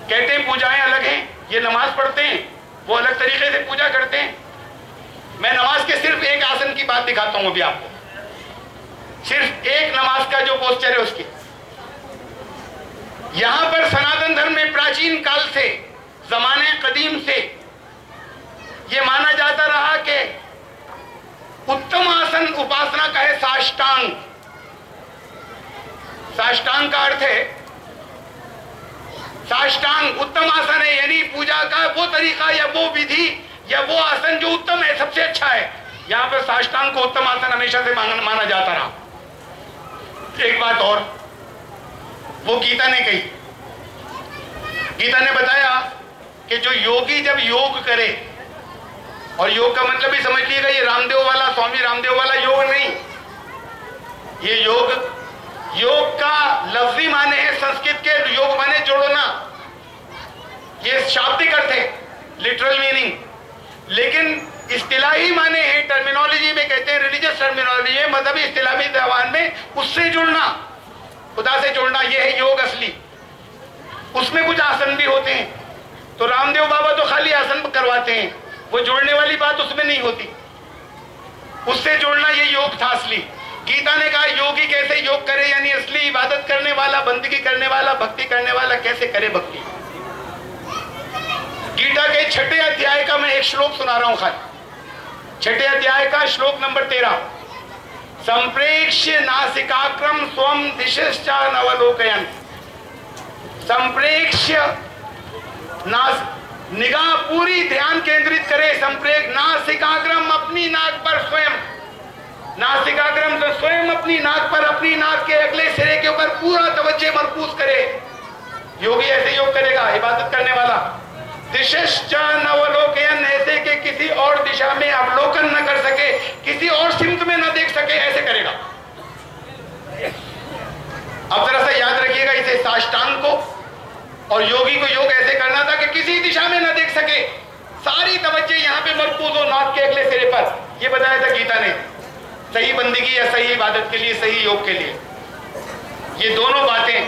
कहते हैं पूजाएं अलग हैं, ये नमाज पढ़ते हैं, वो अलग तरीके से पूजा करते हैं। मैं नमाज के सिर्फ एक आसन की बात दिखाता हूं अभी आपको, सिर्फ एक नमाज का जो पोस्चर है उसकी। यहां पर सनातन धर्म में प्राचीन काल से, जमाने कदीम से यह माना जाता रहा कि उत्तम आसन उपासना का है साष्टांग। साष्टांग का अर्थ है, साष्टांग उत्तम आसन है, यानी पूजा का वो तरीका या वो विधि या वो आसन जो उत्तम है, सबसे अच्छा है। यहां पर साष्टांग को उत्तम आसन हमेशा से माना जाता रहा। एक बात और वो गीता ने कही, गीता ने बताया कि जो योगी जब योग करे, और योग का मतलब भी समझ लीजिएगा, ये रामदेव वाला, स्वामी रामदेव वाला योग नहीं, ये योग का लफ्जी माने है संस्कृत के, योग माने जोड़ना, ये शाब्दिक अर्थ है, लिटरल मीनिंग, लेकिन इस्तिलाही माने है, टर्मिनोलॉजी में कहते हैं, रिलीजियस टर्मिनोलॉजी है, मजहबी इस्तिलाही जबान में उससे जुड़ना, खुदा से जुड़ना, यह है योग असली। उसमें कुछ आसन भी होते हैं, तो रामदेव बाबा तो खाली आसन करवाते हैं, वो जुड़ने वाली बात उसमें नहीं होती, उससे जुड़ना ये योग था असली। गीता ने कहा योगी कैसे योग करे, यानी असली इबादत करने वाला, बंदगी करने वाला, भक्ति करने वाला कैसे करे भक्ति। गीता के 6ठे अध्याय का मैं एक श्लोक सुना रहा हूं खाली, 6ठे अध्याय का श्लोक नंबर 13। संप्रेक्ष्य नासिकाग्रम स्वम दिशश्चा नवलोकयन्। संप्रेक्ष्य निगाह पूरी ध्यान केंद्रित करे, नासिकाग्रम अपनी नाक पर स्वयं, नासिकाग्रम तो स्वयं अपनी नाक पर, अपनी नाक के अगले सिरे के ऊपर पूरा तवज्जो मरकूज करे। योगी ऐसे योग करेगा, इबादत करने वाला। दिशश्च नवलोकयन्, ऐसे कि किसी और दिशा में अवलोकन न कर सके, किसी और सिमत में न देख सके, ऐसे करेगा। अब जरा सा याद रखिएगा इसे, साष्टांग को और योगी को योग ऐसे करना था कि किसी दिशा में न देख सके, सारी तवज्जो यहाँ पे मरकूज हो नाक के अगले सिरे पर। यह बताया था गीता ने, सही बंदगी या सही इबादत के लिए, सही योग के लिए। ये दोनों बातें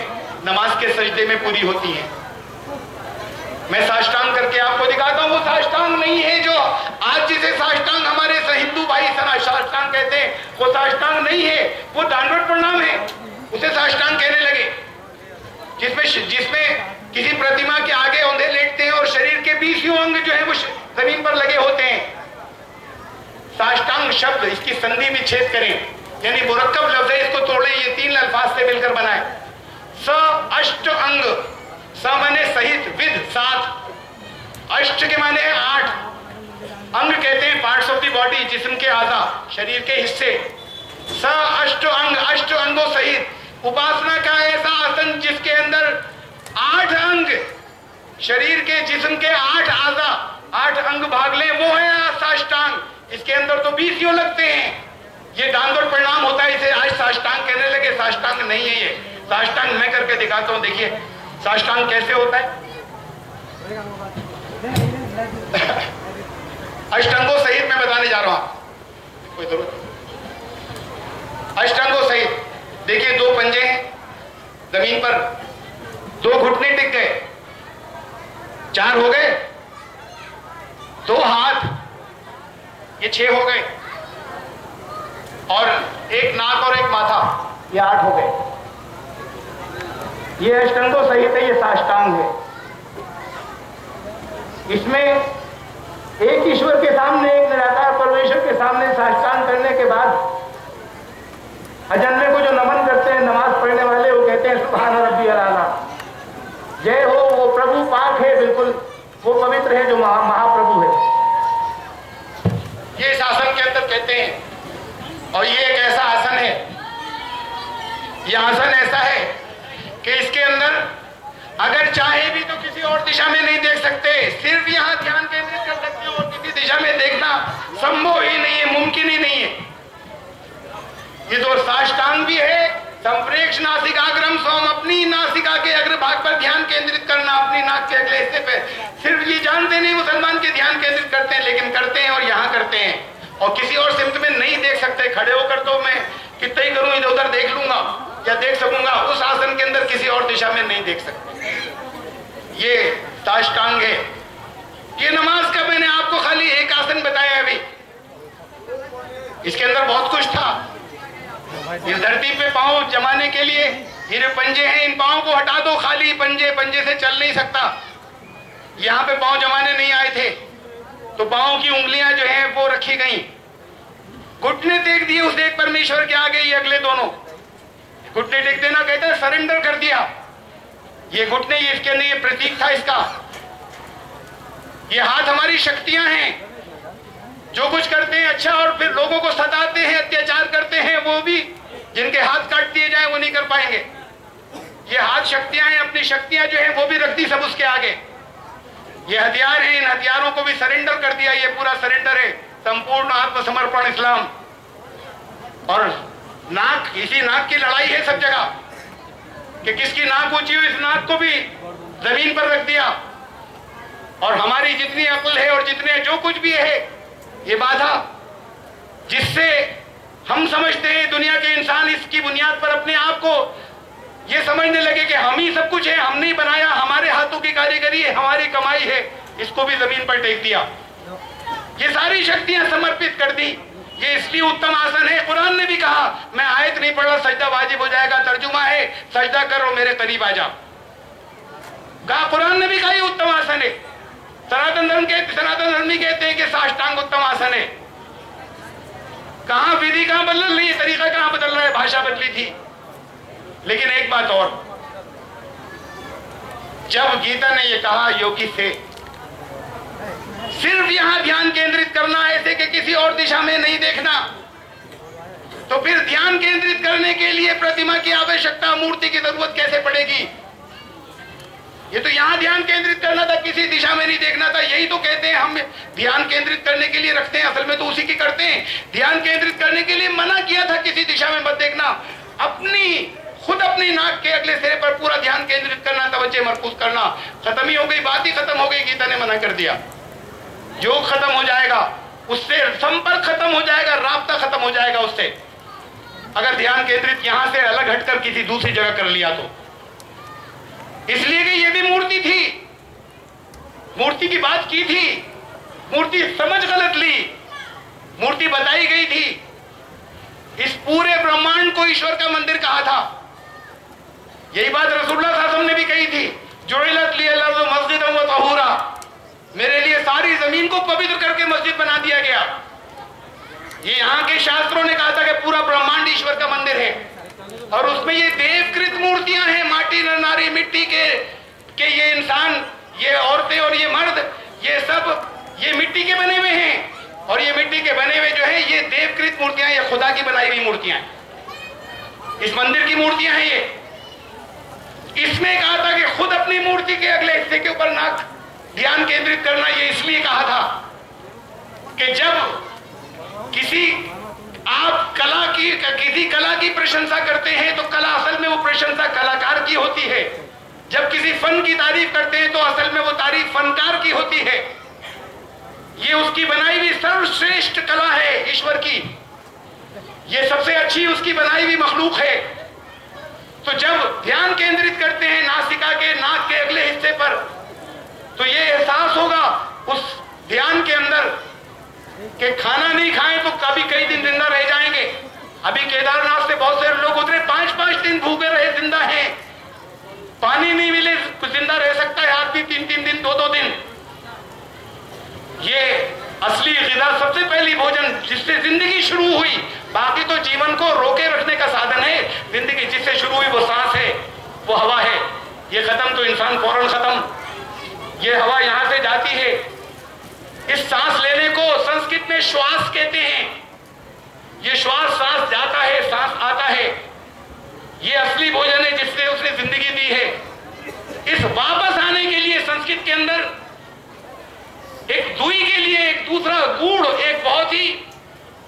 नमाज के सजदे में पूरी होती हैं। मैं साष्टांग करके आपको दिखाता हूं, वो साष्टांग नहीं है जो आज जिसे साष्टांग हमारे हिंदू भाई साष्टांग कहते हैं, वो साष्टांग नहीं है, वो दंडवत प्रणाम है, उसे साष्टांग कहने लगे, जिसमें किसी प्रतिमा के आगे औंधे लेटते हैं और शरीर के 20 अंग जो है वो जमीन पर लगे होते हैं। साष्टांग शब्द, इसकी संधि विच्छेद करें, यानी मुरक्कब लफ्ज है, इसको तोड़े, ये 3 अल्फाज से मिलकर बनाए। स अष्ट अंग, स माने सहित, विद 7, अष्ट के माने 8, अंग कहते हैं पार्ट्स ऑफ द बॉडी, जिस्म के आधा, शरीर के हिस्से। स अष्ट अंग, अष्ट अंगों सहित। उपासना का ऐसा आसन जिसके अंदर 8 अंग, शरीर के जिस्म के 8 आधा 8 अंग भाग ले, वो है साष्टांग। इसके अंदर तो 20 यूं लगते हैं, ये दांदोड़ परिणाम होता है, इसे आज साष्टांग कहने लगे। साष्टांग नहीं है ये, साष्टांग मैं करके दिखाता हूं। देखिए साष्टांग कैसे होता है। अष्टांगों सहित मैं बताने जा रहा हूं, कोई जरूरत। अष्टांगों सहित देखिए, 2 पंजे हैं जमीन पर, 2 घुटने टिक गए, 4 हो गए, 2 हाथ, ये 6 हो गए, और 1 नाक और 1 माथा, ये 8 हो गए। ये अष्टांगों सहित है, ये साष्टांग है। इसमें एक ईश्वर के सामने, एक निराकार परमेश्वर के सामने साष्टांग करने के बाद अजन्मे को जो नमन करते हैं नमाज पढ़ने वाले, वो कहते हैं सुभान रब्बियल आला, जय हो, वो प्रभु पाक है, बिल्कुल वो पवित्र है जो महाप्रभु है। ये इस आसन के अंदर कहते हैं। और ये एक ऐसा आसन है, यह आसन ऐसा है कि इसके अंदर अगर चाहे भी तो किसी और दिशा में नहीं देख सकते, सिर्फ यहां ध्यान केंद्रित कर सकते हो, और किसी दिशा में देखना संभव ही नहीं है, मुमकिन ही नहीं है। ये तो साष्टांग भी है, संप्रेक्ष नासिकाग्रम सोम, अपनी नासिका के अग्रभाग पर ध्यान केंद्रित करना, अपनी नाक के अगले हिस्से पे। सिर्फ ये जानते नहीं मुसलमान के ध्यान केंद्रित करते हैं, लेकिन करते हैं और यहाँ करते हैं, और किसी और सिमत में नहीं देख सकते। खड़े होकर तो मैं कितना ही करूं, इधर उधर देख लूंगा या देख सकूंगा, उस आसन के अंदर किसी और दिशा में नहीं देख सकते। ये साष्टांग है। ये नमाज का मैंने आपको खाली एक आसन बताया अभी, इसके अंदर बहुत कुछ था। इस धरती पे पांव जमाने के लिए ये जो पंजे हैं, इन पांव को हटा दो, खाली पंजे, पंजे से चल नहीं सकता। यहाँ पे पांव जमाने नहीं आए थे, तो पांव की उंगलियां जो हैं वो रखी गई, घुटने टेक दिए उस एक परमेश्वर के आगे। ये अगले दोनों घुटने टेक देना कहते हैं सरेंडर कर दिया। ये घुटने, ये इसके अंदर ये प्रतीक था इसका। ये हाथ हमारी शक्तियां हैं, जो कुछ करते हैं अच्छा, और फिर लोगों को सताते हैं, अत्याचार करते हैं, वो भी जिनके हाथ काट दिए जाए वो नहीं कर पाएंगे। ये हाथ शक्तियां हैं, अपनी शक्तियां जो हैं वो भी रख दी सब उसके आगे। ये हथियार हैं, इन हथियारों को भी सरेंडर कर दिया। ये पूरा सरेंडर है, संपूर्ण आत्मसमर्पण इस्लाम। और नाक, इसी नाक की लड़ाई है सब जगह कि किसकी नाक ऊंची हो, इस नाक को भी जमीन पर रख दिया। और हमारी जितनी अक्ल है और जितने जो कुछ भी है, ये बाधा जिससे हम समझते हैं दुनिया के इंसान इसकी बुनियाद पर अपने आप को ये समझने लगे कि हम ही सब कुछ है, हमने ही बनाया, हमारे हाथों की कारीगरी है, हमारी कमाई है, इसको भी जमीन पर टेक दिया। ये सारी शक्तियां समर्पित कर दी। ये इसलिए उत्तम आसन है। कुरान ने भी कहा, मैं आयत नहीं पढ़ रहा, सजदा वाजिब हो जाएगा, तर्जुमा है सजदा करो मेरे करीब आ जाओ। कहा, कुरान ने भी कहा ये उत्तम आसन है। सनातन धर्म भी कहते हैं कि साष्टांग उत्तम आसन है। कहां विधि कहां बदल रही है, तरीका कहां बदल रहा है, भाषा बदली थी। लेकिन एक बात और, जब गीता ने ये कहा योगी से सिर्फ यहां ध्यान केंद्रित करना, ऐसे कि किसी और दिशा में नहीं देखना, तो फिर ध्यान केंद्रित करने के लिए प्रतिमा की आवश्यकता, मूर्ति की जरूरत कैसे पड़ेगी? ये तो यहां ध्यान केंद्रित करना था, किसी दिशा में नहीं देखना था। यही तो कहते हैं हम ध्यान केंद्रित करने के लिए रखते हैं, असल में तो उसी की करते हैं। ध्यान केंद्रित करने के लिए मना किया था, किसी दिशा में मत देखना, खुद अपनी नाक के अगले सिरे पर पूरा ध्यान केंद्रित करना, तवज्जो मरकूज करना। खत्म ही हो गई, बात ही खत्म हो गई। गीता ने मना कर दिया। योग खत्म हो जाएगा, उससे संपर्क खत्म हो जाएगा, राब्ता खत्म हो जाएगा उससे, अगर ध्यान केंद्रित यहां से अलग हटकर किसी दूसरी जगह कर लिया तो। इसलिए कि ये भी मूर्ति थी, मूर्ति की बात की थी, मूर्ति समझ गलत ली, मूर्ति बताई गई थी। इस पूरे ब्रह्मांड को ईश्वर का मंदिर कहा था। यही बात रसूलुल्लाह सल्लल्लाहु अलैहि वसल्लम ने भी कही थी, जुइलत लियल अर्ज़ु मस्जिदन व तहूरा, मेरे लिए सारी जमीन को पवित्र करके मस्जिद बना दिया गया। ये यहाँ के शास्त्रों ने कहा था कि पूरा ब्रह्मांड ईश्वर का मंदिर है, और उसमें ये देवकृत मूर्तियां हैं, माटी नारी मिट्टी के ये इंसान, ये औरतें और ये मर्द, ये सब ये मिट्टी के बने हुए हैं। और ये मिट्टी के बने हुए जो है ये देवकृत मूर्तियां, ये खुदा की बनाई हुई मूर्तियां, इस मंदिर की मूर्तियां हैं ये। इसमें कहा था कि खुद अपनी मूर्ति के अगले हिस्से के ऊपर नाक ध्यान केंद्रित करना ये इसलिए कहा था कि जब आप किसी कला की प्रशंसा करते हैं तो कला असल में वो प्रशंसा कलाकार की होती है। जब किसी फन की तारीफ करते हैं तो असल में वो तारीफ फनकार की होती है। ये उसकी बनाई हुई सर्वश्रेष्ठ कला है ईश्वर की, ये सबसे अच्छी उसकी बनाई हुई मखलूक है। तो जब ध्यान केंद्रित करते हैं नासिका के नाक के अगले हिस्से पर, तो ये एहसास होगा उस ध्यान के अंदर कि खाना नहीं खाएं तो कभी कई दिन जिंदा रह जाएंगे। अभी केदारनाथ से बहुत सारे लोग उतरे, 5-5 दिन भूखे रहे, जिंदा हैं। पानी नहीं मिले जिंदा रह सकता है आदमी 3-3 दिन, 2-2 दिन। ये असली ग़िज़ा, सबसे पहली भोजन जिससे जिंदगी शुरू हुई। बाकी तो जीवन को रोके रखने का साधन है। जिंदगी जिससे शुरू हुई वो सांस है, वो हवा है। ये खत्म तो इंसान फौरन खत्म। ये हवा यहां से जाती है। इस सांस लेने को संस्कृत में श्वास कहते हैं। ये श्वास, सांस जाता है, सांस आता है। ये असली भोजन है जिससे उसने जिंदगी दी है। इस वापस आने के लिए संस्कृत के अंदर एक दुई के लिए एक दूसरा गूढ़, एक बहुत ही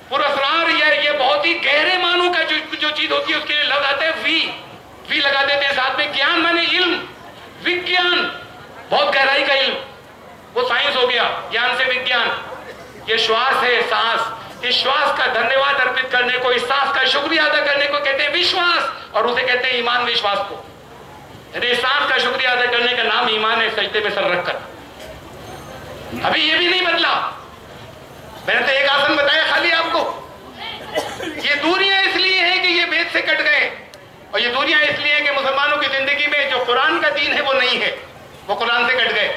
पुरस्कार या ये बहुत ही गहरे मानों का जो चीज होती है उसके लिए लग आते हैं वी लगा देते हैं साथ में। ज्ञान माने इल्म, विज्ञान, बहुत गहराई का इल्म, वो साइंस हो गया। ज्ञान से विज्ञान। ये श्वास है, सांस। इस श्वास का धन्यवाद अर्पित करने को, इस सांस का शुक्रिया अदा करने को कहते हैं विश्वास, और उसे कहते हैं ईमान। विश्वास को, यानी सांस का शुक्रिया अदा करने का नाम ईमान है, सजदे में सर रखकर। अभी ये भी नहीं बदला। मैंने तो एक आसन बताया खाली आपको। ये दूरियां इसलिए है कि ये वेद से कट गए, और ये दूरियां इसलिए है कि मुसलमानों की जिंदगी में जो कुरान का दीन है वो नहीं है, वो कुरान से कट गए।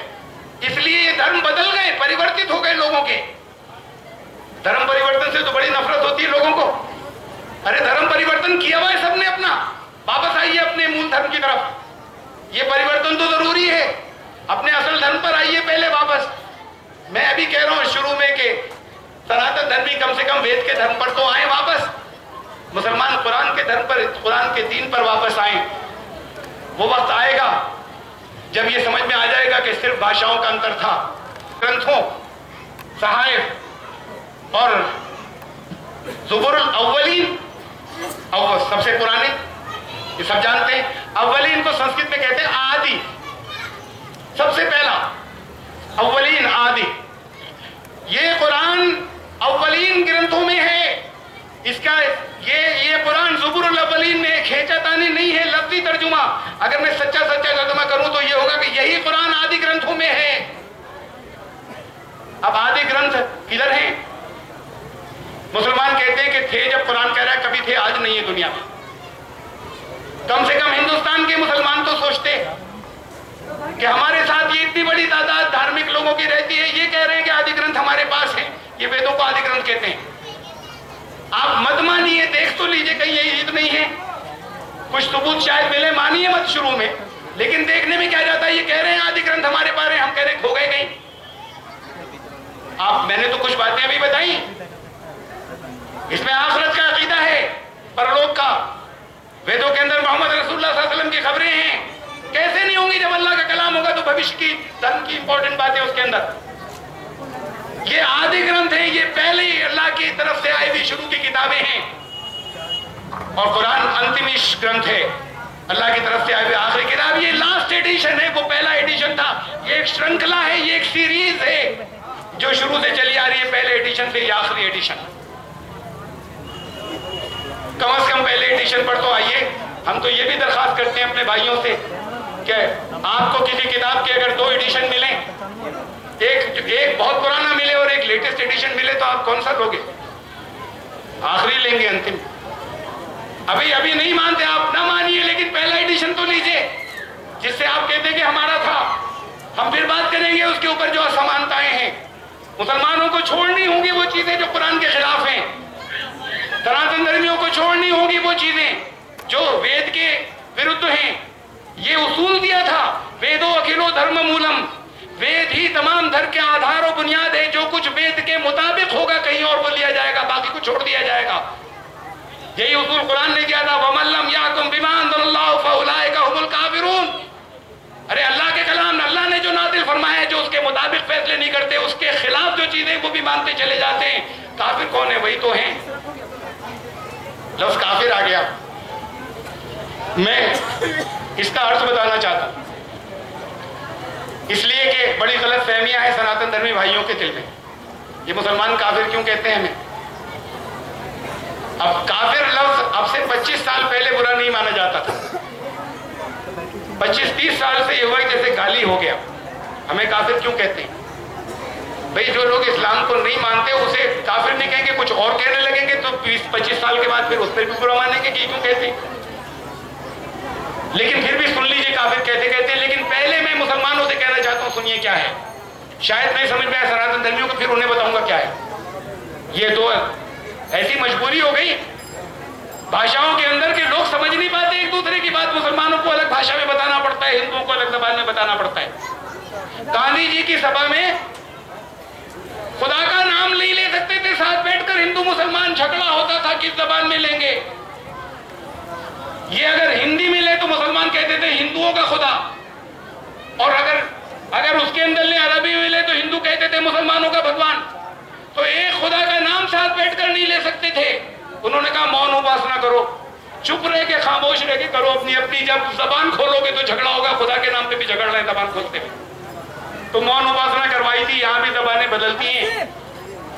इसलिए ये धर्म बदल गए, परिवर्तित हो गए लोगों के। धर्म परिवर्तन से तो बड़ी नफरत होती है लोगों को। अरे धर्म परिवर्तन किया हुआ है सबने अपना, वापस आइए अपने मूल धर्म की तरफ। ये परिवर्तन तो जरूरी है, अपने असल धर्म पर आइए पहले वापस। मैं अभी कह रहा हूं शुरू में कि सनातन धर्मी कम से कम वेद के धर्म पर तो आए वापस। मुसलमान कुरान के धर्म पर, कुरान के दीन पर वापस आए। वो वक्त आएगा जब ये समझ में आ जाएगा कि सिर्फ भाषाओं का अंतर था। ग्रंथों, सहाइफ और ज़ुबुरुल अव्वलीन, सबसे पुराने, ये सब जानते हैं। अव्वलीन को संस्कृत में कहते हैं आदि, सबसे पहला। अव्वलीन, आदि। ये कुरान अव्वलीन ग्रंथों में है। इसका ये कुरान ज़ुबुरुल अव्वलीन में खींचातानी नहीं है, लफ्ज़ी तर्जुमा। अगर मैं सच्चा तर्जुमा करूं तो ये होगा कि यही कुरान आदि ग्रंथों में है। अब आदि ग्रंथ किधर हैं? मुसलमान कहते हैं कि थे जब कुरान कह रहा है, कभी थे, आज नहीं है दुनिया में। कम से कम हिंदुस्तान के मुसलमान तो सोचते कि हमारे साथ ये इतनी बड़ी तादाद धार्मिक लोगों की रहती है, ये कह रहे हैं कि आदि ग्रंथ हमारे पास है। ये वेदों को आदि ग्रंथ कहते हैं। आप मत मानिए, देख तो लीजिए कहीं ये ईद नहीं है, कुछ सबूत शायद मिले, मानिए मत शुरू में, लेकिन देखने में क्या जाता है, ये कह रहे हैं आदि ग्रंथ हमारे पास है, हम कह रहे हैं खो गए कहीं। मैंने तो कुछ बातें अभी बताई, इसमें आखिरत का अकीदा है, परलोक का। वेदों के अंदर मोहम्मद रसूलुल्लाह सल्लल्लाहु अलैहि वसल्लम की खबरें हैं। कैसे नहीं होंगी? जब अल्लाह का कलाम होगा तो भविष्य की धर्म की इंपॉर्टेंट बातें उसके अंदर। ये आदि ग्रंथ है, ये पहले ही अल्लाह की तरफ से आई हुई शुरू की किताबें हैं, और कुरान अंतिम ग्रंथ है, अल्लाह की तरफ से आई हुई आखिरी किताब। ये लास्ट एडिशन है, वो पहला एडिशन था। ये एक श्रृंखला है, ये एक सीरीज है जो शुरू से चली आ रही है, पहले एडिशन से ये आखिरी एडिशन। कम से कम पहले एडिशन पर तो आइए। हम तो ये भी दरखास्त करते हैं अपने भाइयों से कि आपको किसी किताब के अगर 2 एडिशन मिले, एक बहुत पुराना मिले और एक लेटेस्ट एडिशन मिले, तो आप कौन सा लोगे? आखिरी लेंगे, अंतिम। अभी नहीं मानते आप, ना मानिए, लेकिन पहला एडिशन तो लीजिए, जिससे आप कहते हैं कि हमारा था। हम फिर बात करेंगे उसके ऊपर जो असमानताएं हैं। मुसलमानों को छोड़नी होंगी वो चीजें जो कुरान के खिलाफ हैं। सनातन धर्मियों को छोड़नी होगी वो चीजें जो वेद के विरुद्ध हैं। ये उसूल दिया था, वेदो अखिलो धर्म मूलम, वेद ही तमाम धर्म के आधार और बुनियाद है। जो कुछ वेद के मुताबिक होगा कहीं और वो लिया जाएगा, बाकी को छोड़ दिया जाएगा। यही उसूल कुरान ने दिया था, वमल्लम याकुम बिमा अंज़लल्लाहु फउलाइका हुमुल काफिरून। अरे अल्लाह के कलाम, अल्लाह ने जो नाज़िल नाजिल फरमाया है, जो उसके मुताबिक फैसले नहीं करते, उसके खिलाफ जो चीजें वो भी मानते चले जाते हैं। काफिर कौन है? वही तो हैं। लफ्ज काफिर आ गया। मैं इसका अर्थ बताना चाहता हूं, इसलिए कि बड़ी गलत फहमियां हैं सनातन धर्मी भाइयों के दिल में। ये मुसलमान काफिर क्यों कहते हैं हमें? अब काफिर लफ्ज अब से 25 साल पहले बुरा नहीं माना जाता था। 25-30 साल से ये हुआ जैसे गाली हो गया। हमें काफिर क्यों कहते हैं? भाई जो लोग इस्लाम को नहीं मानते उसे काफिर नहीं कहेंगे, कुछ और कहने लगेंगे तो 20-25 साल के बाद फिर उस पर भी बुरा मानेंगे कि क्यों कहते हैं। लेकिन फिर भी सुन लीजिए काफिर कहते कहते। लेकिन पहले मैं मुसलमानों से कहना चाहता हूं, सुनिए क्या है। शायद नहीं समझ में आया सनातन धर्मियों को, फिर उन्हें बताऊंगा क्या है। ये तो ऐसी मजबूरी हो गई भाषाओं के अंदर के लोग समझ नहीं पाते एक दूसरे की बात। मुसलमानों को अलग भाषा में बताना पड़ता है, हिंदुओं को अलग जबान में बताना पड़ता है। गांधी जी की सभा में खुदा का नाम नहीं ले सकते थे, साथ बैठकर हिंदू मुसलमान झगड़ा होता था किस जबान में लेंगे। ये अगर हिंदी में ले तो मुसलमान कहते थे हिंदुओं का खुदा, और अगर उसके अंदर ले अरबी में ले तो हिंदू कहते थे मुसलमानों का भगवान। तो एक खुदा का नाम साथ बैठकर नहीं ले सकते थे। उन्होंने कहा मौन उपासना करो, चुप रह के खामोश रह के करो अपनी अपनी। जब जबान खोलोगे तो झगड़ा होगा, खुदा के नाम पे भी झगड़ रहे हैं जबान खोलते हुए। तो मौन उपासना करवाई थी, यहाँ भी जबानें बदलती हैं।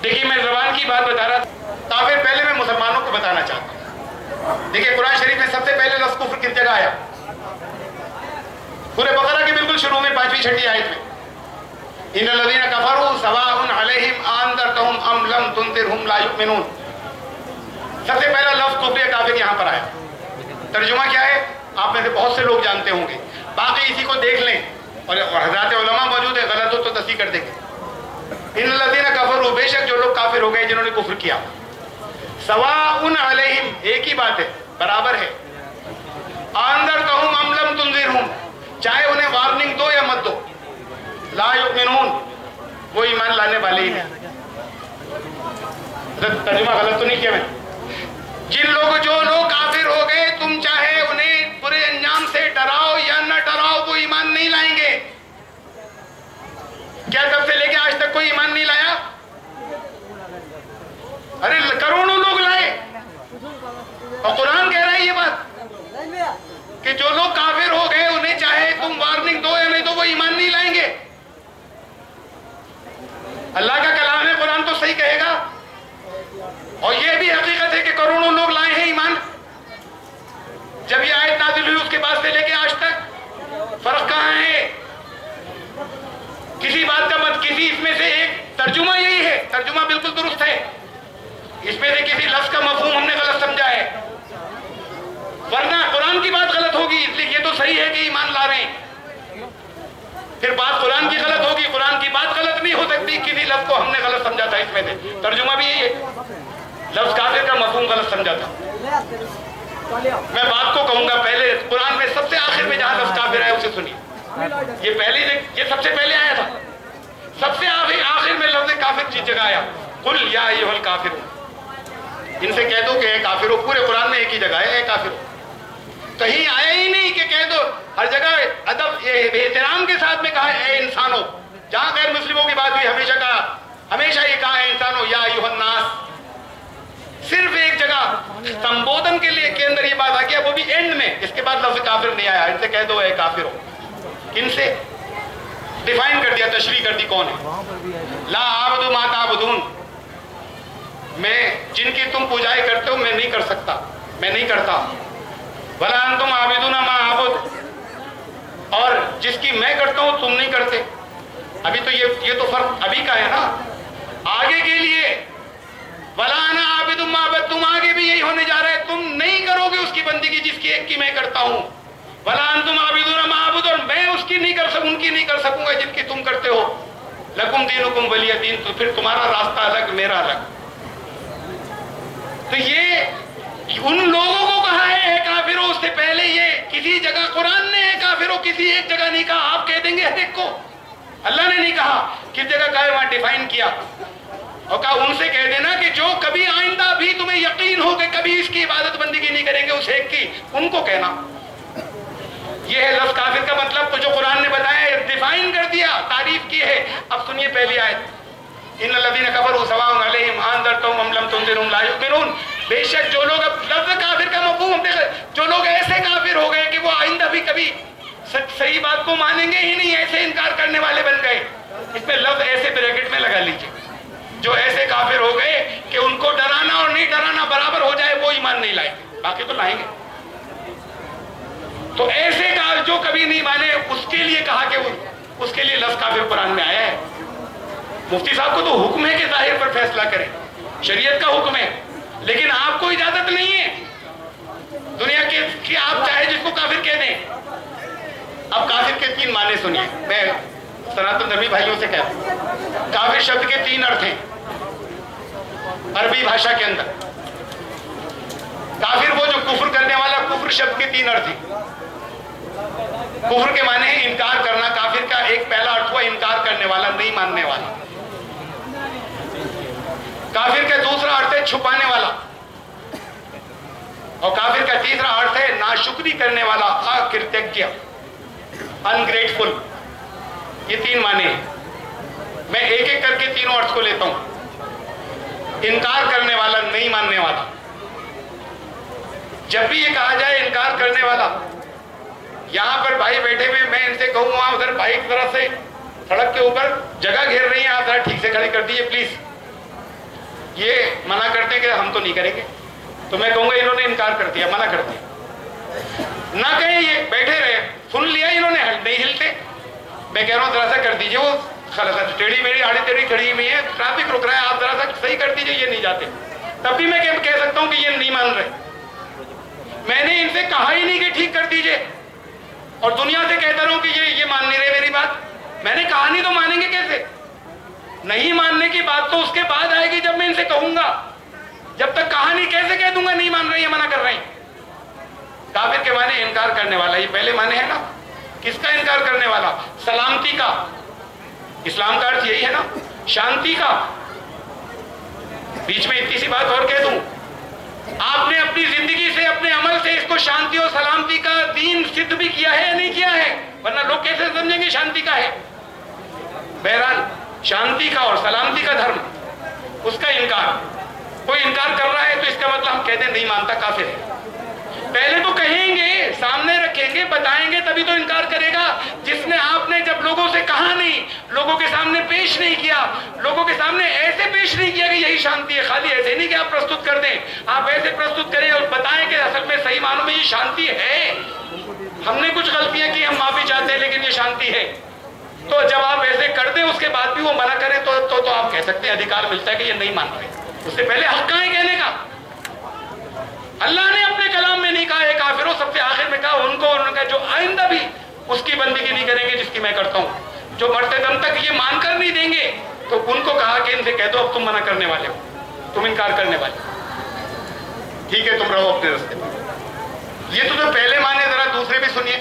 देखिए मैं जबान की बात बता रहा था। काफिर पहले मैं मुसलमानों को बताना चाहता हूँ। देखिए कुरान शरीफ में सबसे पहले लफ्ज़ कुफ्र किस जगह आया? सूरह बकरा के बिल्कुल शुरू में 5वीं-6वीं आयत में, इन्नल्लज़ीना कफ़रू सवाउन अलैहिम अअंज़रतहुम अम लम तुनज़िरहुम ला युमिनून। सबसे पहला लफ्ज़ कुफ्र काफिर यहाँ पर आया। तर्जुमा क्या है आप में से बहुत से लोग जानते होंगे, बाकी इसी को देख लें और हज़रात उलमा मौजूद है, गलत हो तो तस्दीक कर देंगे। इन्नल्लज़ीना कफ़रू, बेशक जो लोग काफिर हो गए जिन्होंने कुफ्र किया। सवाउन अलैहिम, एक ही बात है, बराबर है। अअंज़रतहुम अम लम तुनज़िरहुम, चाहे उन्हें वार्निंग दो या मत दो। ला युमिनून, वो ईमान लाने वाले ही नहीं। तर्जुमा गलत तो नहीं किया मैंने? जो लोग काफिर हो गए, तुम चाहे उन्हें बुरे अंजाम से डराओ या न डराओ, वो ईमान नहीं लाएंगे। क्या तब से लेके आज तक कोई ईमान नहीं लाया? अरे करोड़ों लोग लाए, और कुरान कह रहा है ये बात कि जो लोग काफिर हो गए उन्हें चाहे तुम वार्निंग दो या नहीं दो, वो ईमान नहीं लाएंगे। अल्लाह का कलाम है, कुरान तो सही कहेगा। और ये भी हकीकत है कि करोड़ों लोग लाए हैं ईमान। जब ये आयत नाज़िल हुई उसके बाद से लेके आज तक फर्क कहां है? किसी बात का मत, किसी इसमें से एक तर्जुमा यही है, तर्जुमा बिल्कुल दुरुस्त है, इसमें से किसी लफ्ज का मफहूम हमने गलत समझा है, वरना कुरान की बात गलत होगी। इसलिए ये तो सही है कि ईमान ला रहे हैं, फिर बात कुरान की गलत होगी। कुरान की बात गलत नहीं हो सकती, किसी लफ्ज को हमने गलत समझा था, इसमें से तर्जुमा भी यही है, लफ्ज काफिर का मफहूम गलत समझा था। मैं बात को कहूंगा, पहले कुरान में सबसे आखिर में जहां लफ्ज काफिर आया उसे सुनिए। ये पहले, ये सबसे पहले आया था, सबसे आखिर में लफ्ज काफिर जिस जगह आया, कुल या अय्युहल काफिरून, इनसे कह दो कि काफिरों। पूरे कुरान में एक ही जगह है काफिर, कहीं आया ही नहीं कि कह दो। हर जगह अदब एहतराम के साथ में कहा है इंसानों। जहां गैर मुस्लिमों की बात हुई हमेशा कहा, हमेशा ये कहा है इंसानों या अय्युहन नास। सिर्फ एक जगह संबोधन के लिए के अंदर ये बात आ गया, वो भी एंड में, इसके बाद लफ्ज काफिर नहीं आया। इनसे कह दो है काफिर हो। किनसे डिफाइन कर दिया, तशरीह कर दी कौन है। ला आबुदु मा ताबुदून, मैं जिनकी तुम पूजाएं करते हो मैं नहीं कर सकता, मैं नहीं करता। वला अंतुम आबिदूना मा आबुद, और जिसकी मैं करता हूं तुम नहीं करते। अभी तो ये तो फर्क अभी का है ना, आगे के लिए वला अना आबिदुम मा अबद, तुम आगे भी यही होने जा रहा है, तुम नहीं करोगे उसकी बंदगी जिसकी एक की मैं करता हूं। वला अंतुम आबिदूना मा आबुद, और मैं उसकी नहीं कर सकूं, उनकी नहीं कर सकूंगा जिनकी तुम करते हो। लकुम दीनुकुम वलिय दीन, तो फिर तुम्हारा रास्ता अलग मेरा अलग। तो ये उन लोगों को कहा है काफिरों, उससे पहले ये किसी जगह कुरान ने है काफिरों, किसी एक जगह नहीं कहा। आप कह देंगे हर एक को, अल्लाह ने नहीं कहा, किस जगह कहा वहां डिफाइन किया और कहा उनसे कह देना कि जो कभी आइंदा भी तुम्हें यकीन हो कि कभी इसकी इबादत बंदगी नहीं करेंगे उस एक की, उनको कहना। ये है लफ्ज़ काफिर का मतलब, तो जो कुरान ने बताया, डिफाइन कर दिया, तारीफ की है। अब सुनिए पहली आयत, इन्नल्लज़ीना कफ़रू सवाउन अलैहिम अनज़रतहुम अम लम तुनज़िरहुम ला युमिनून। बेशक जो लोग, अब लफ्ज़ काफिर का मफ़हूम देखो, जो लोग ऐसे काफिर हो गए कि वो आइंदा भी कभी सही बात को मानेंगे ही नहीं, ऐसे इनकार करने वाले बन गए। इसमें लफ्ज़ ऐसे ब्रैकेट में लगा लीजिए, जो ऐसे काफिर हो गए कि उनको डराना और नहीं डराना बराबर हो जाए, वो ईमान नहीं लाएंगे, बाकी तो लाएंगे। तो ऐसे का जो कभी नहीं माने उसके लिए कहा कि उसके लिए लफ्ज़ काफिर कुरान में आया है। मुफ्ती साहब को तो हुक्म है कि जाहिर पर फैसला करें, शरीयत का हुक्म है, लेकिन आपको इजाजत नहीं है दुनिया के कि आप चाहे जिसको काफिर कह दें। अब काफिर के 3 माने सुनिए, मैं सनातन धर्मी भाइयों से कहता हूं, काफिर शब्द के 3 अर्थ हैं अरबी भाषा के अंदर। काफिर वो जो कुफ्र करने वाला, कुफ्र शब्द के 3 अर्थ हैं। कुफ्र के माने है इनकार करना, काफिर का एक पहला अर्थ हुआ इनकार करने वाला, नहीं मानने वाला। काफिर का दूसरा अर्थ है छुपाने वाला, और काफिर का तीसरा अर्थ है नाशुक्री करने वाला, अकृतज्ञ, अनग्रेटफुल। ये 3 माने हैं। मैं एक एक करके तीनों अर्थ को लेता हूं। इनकार करने वाला, नहीं मानने वाला। जब भी ये कहा जाए इनकार करने वाला, यहां पर भाई बैठे हुए, मैं इनसे कहूँ वहां उधर बाइक तरह से सड़क के ऊपर जगह घेर रही है, आप जरा ठीक से खड़ी कर दीजिए प्लीज। ये मना करते हैं कि हम तो नहीं करेंगे, तो मैं कहूंगा इन्होंने इनकार कर दिया, मना कर दिया। ना कहें ये बैठे रहे, सुन लिया इन्होंने, नहीं हिलते। मैं कह रहा हूं जरा सा कर दीजिए, वो टेढ़ी मेरी आड़ी टेढ़ी खड़ी हुई है, ट्रैफिक रुक रहा है, आप जरा सा सही कर दीजिए, ये नहीं जाते। तब भी मैं कह सकता हूं कि ये नहीं मान रहे। मैंने इनसे कहा ही नहीं कि ठीक कर दीजिए, और दुनिया से कहता रहूं कि ये मान नहीं रहे मेरी बात। मैंने कहा नहीं तो मानेंगे कैसे? नहीं मानने की बात तो उसके बाद आएगी जब मैं इनसे कहूंगा। जब तक कहा नहीं कैसे कह दूंगा नहीं मान रहे हैं, मना कर रहे हैं। काफिर के माने इनकार करने वाला, ये पहले माने है ना। किसका इनकार करने वाला? सलामती का। इस्लाम का अर्थ यही है ना, शांति का। बीच में इतनी सी बात और कह दूं, आपने अपनी जिंदगी से, अपने अमल से इसको शांति और सलामती का दीन सिद्ध भी किया है या नहीं किया है? वरना लोग कैसे समझेंगे शांति का है। बहरहाल शांति का और सलामती का धर्म, उसका इनकार। कोई इनकार कर रहा है तो इसका मतलब हम कहते नहीं मानता, काफिर है। पहले तो कहेंगे, सामने रखेंगे, बताएंगे, तभी तो इनकार करेगा। जिसने आपने जब लोगों से कहा नहीं, लोगों के सामने पेश नहीं किया, लोगों के सामने ऐसे पेश नहीं किया कि यही शांति है, खाली ऐसे नहीं कि आप प्रस्तुत कर दें, आप ऐसे प्रस्तुत करें और बताएं कि असल में सही मानों में ये शांति है। हमने कुछ गलतियां की, हम माफी चाहते हैं, लेकिन ये शांति है। तो जब आप ऐसे कर दें, उसके बाद भी वो मना करें, तो आप कह सकते हैं, अधिकार मिलता है कि ये नहीं मान रहे। उससे पहले हक कहाँ है कहने का? अल्लाह ने अपने कलाम में नहीं कहा है काफिरों, सबसे आखिर में कहा उनको, उनका जो आइंदा भी उसकी बंदगी नहीं करेंगे जिसकी मैं करता हूं, जो मरते दम तक ये मानकर नहीं देंगे, तो उनको कहा कि इनसे कह दो अब तुम मना करने वाले हो, तुम इनकार करने वाले, ठीक है तुम रहो अपने रास्ते में। ये तो जो पहले माने, जरा दूसरे भी सुनिए।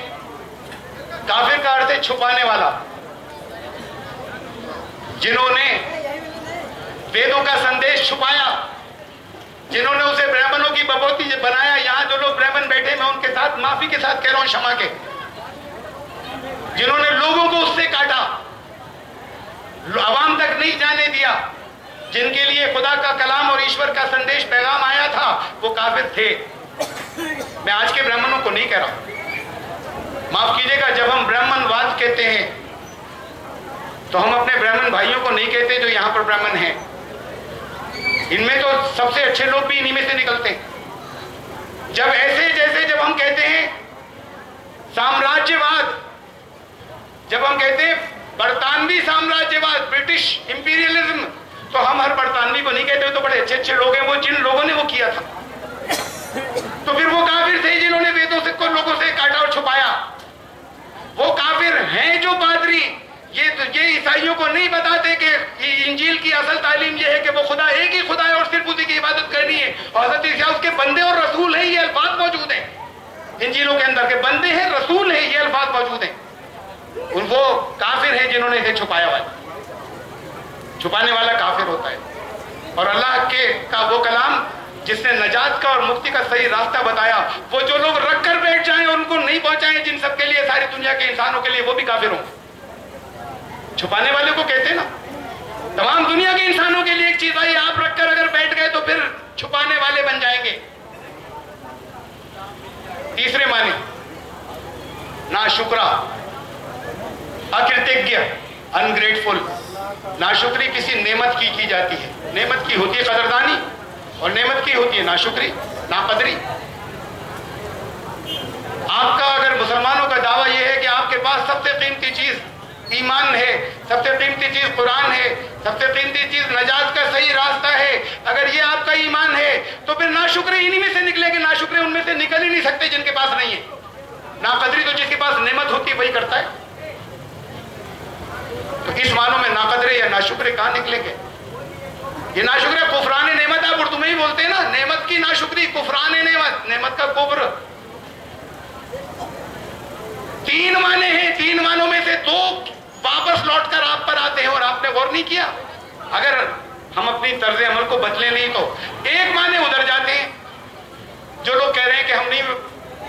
काफिर का अर्थ है छुपाने वाला। जिन्होंने वेदों का संदेश छुपाया, जिन्होंने उसे ब्राह्मणों की बपोती बनाया। यहां जो लोग ब्राह्मण बैठे, मैं उनके साथ माफी के साथ कह रहा हूं, क्षमा के, जिन्होंने लोगों को उससे काटा, आवाम तक नहीं जाने दिया, जिनके लिए खुदा का कलाम और ईश्वर का संदेश पैगाम आया था, वो काफिर थे। मैं आज के ब्राह्मणों को नहीं कह रहा, माफ कीजिएगा। जब हम ब्राह्मणवाद कहते हैं तो हम अपने ब्राह्मण भाइयों को नहीं कहते जो यहां पर ब्राह्मण हैं। इनमें तो सबसे अच्छे लोग भी इन्हीं में से निकलते हैं। जब ऐसे जैसे जब हम कहते हैं साम्राज्यवाद, जब हम कहते हैं बरतानवी साम्राज्यवाद, ब्रिटिश इंपीरियलिज्म, तो हम हर बरतानवी को नहीं कहते, तो बड़े अच्छे अच्छे लोग हैं, वो जिन लोगों ने वो किया था। तो फिर वो काफिर थे जिन्होंने वेदों से को लोगों से काटा और छुपाया। वो काफिर हैं जो पादरी ये ईसाइयों को नहीं बताते कि इंजील की असल तालीम ये है कि वो खुदा एक ही खुदा है और सिर्फ उसी की इबादत करनी है। हज़रत ईसा उसके बंदे और रसूल है, ये अल्फाज मौजूद हैं इंजीलों के अंदर, के बंदे हैं, रसूल है, ये अल्फाज मौजूद हैं। वो काफिर हैं जिन्होंने इसे छुपाया हुआ है। छुपाने वाला काफिर होता है। और अल्लाह के का वो कलाम जिसने नजात का और मुक्ति का सही रास्ता बताया, वो जो लोग रख कर बैठ जाएं और उनको नहीं पहुंचाएं जिन सबके लिए, सारी दुनिया के इंसानों के लिए, वो भी काफिर होंगे। छुपाने वाले को कहते हैं ना, तमाम दुनिया के इंसानों के लिए एक चीज आई, आप रखकर अगर बैठ गए तो फिर छुपाने वाले बन जाएंगे। तीसरे माने नाशुक्रा, अकृतज्ञ, अनग्रेटफुल। नाशुक्री किसी नेमत की जाती है। नेमत की होती है कदरदानी और नेमत की होती है नाशुक्री, नाकदरी। आपका अगर मुसलमानों का दावा यह है कि आपके पास सबसे कीमती चीज ईमान है, सबसे कीमती चीज कुरान है, सबसे कीमती चीज नजात का सही रास्ता है, अगर ये आपका ईमान है तो फिर नाशुक्रे इन्हीं में से निकलेंगे। नाशुक्रे उनमें से निकल ही नहीं सकते जिनके पास नहीं है। नाकदरी तो जिसके पास नेमत होती है वही करता है। तो इस मानों में नाकदरे या नाशुक्रे कहां निकलेंगे? ये नाशुक्रे कुफरान नेमत, आप उर्दू में ही बोलते हैं ना, नेमत की नाशुक्री, कुफरान नेमत, नेमत का कुफ्र। तीन माने हैं, तीन मानों में से दो वापस लौटकर आप पर आते हैं और आपने गौर नहीं किया। अगर हम अपनी तर्ज अमल को बदले नहीं तो एक माने उधर जाते हैं जो लोग कह रहे हैं कि हम नहीं,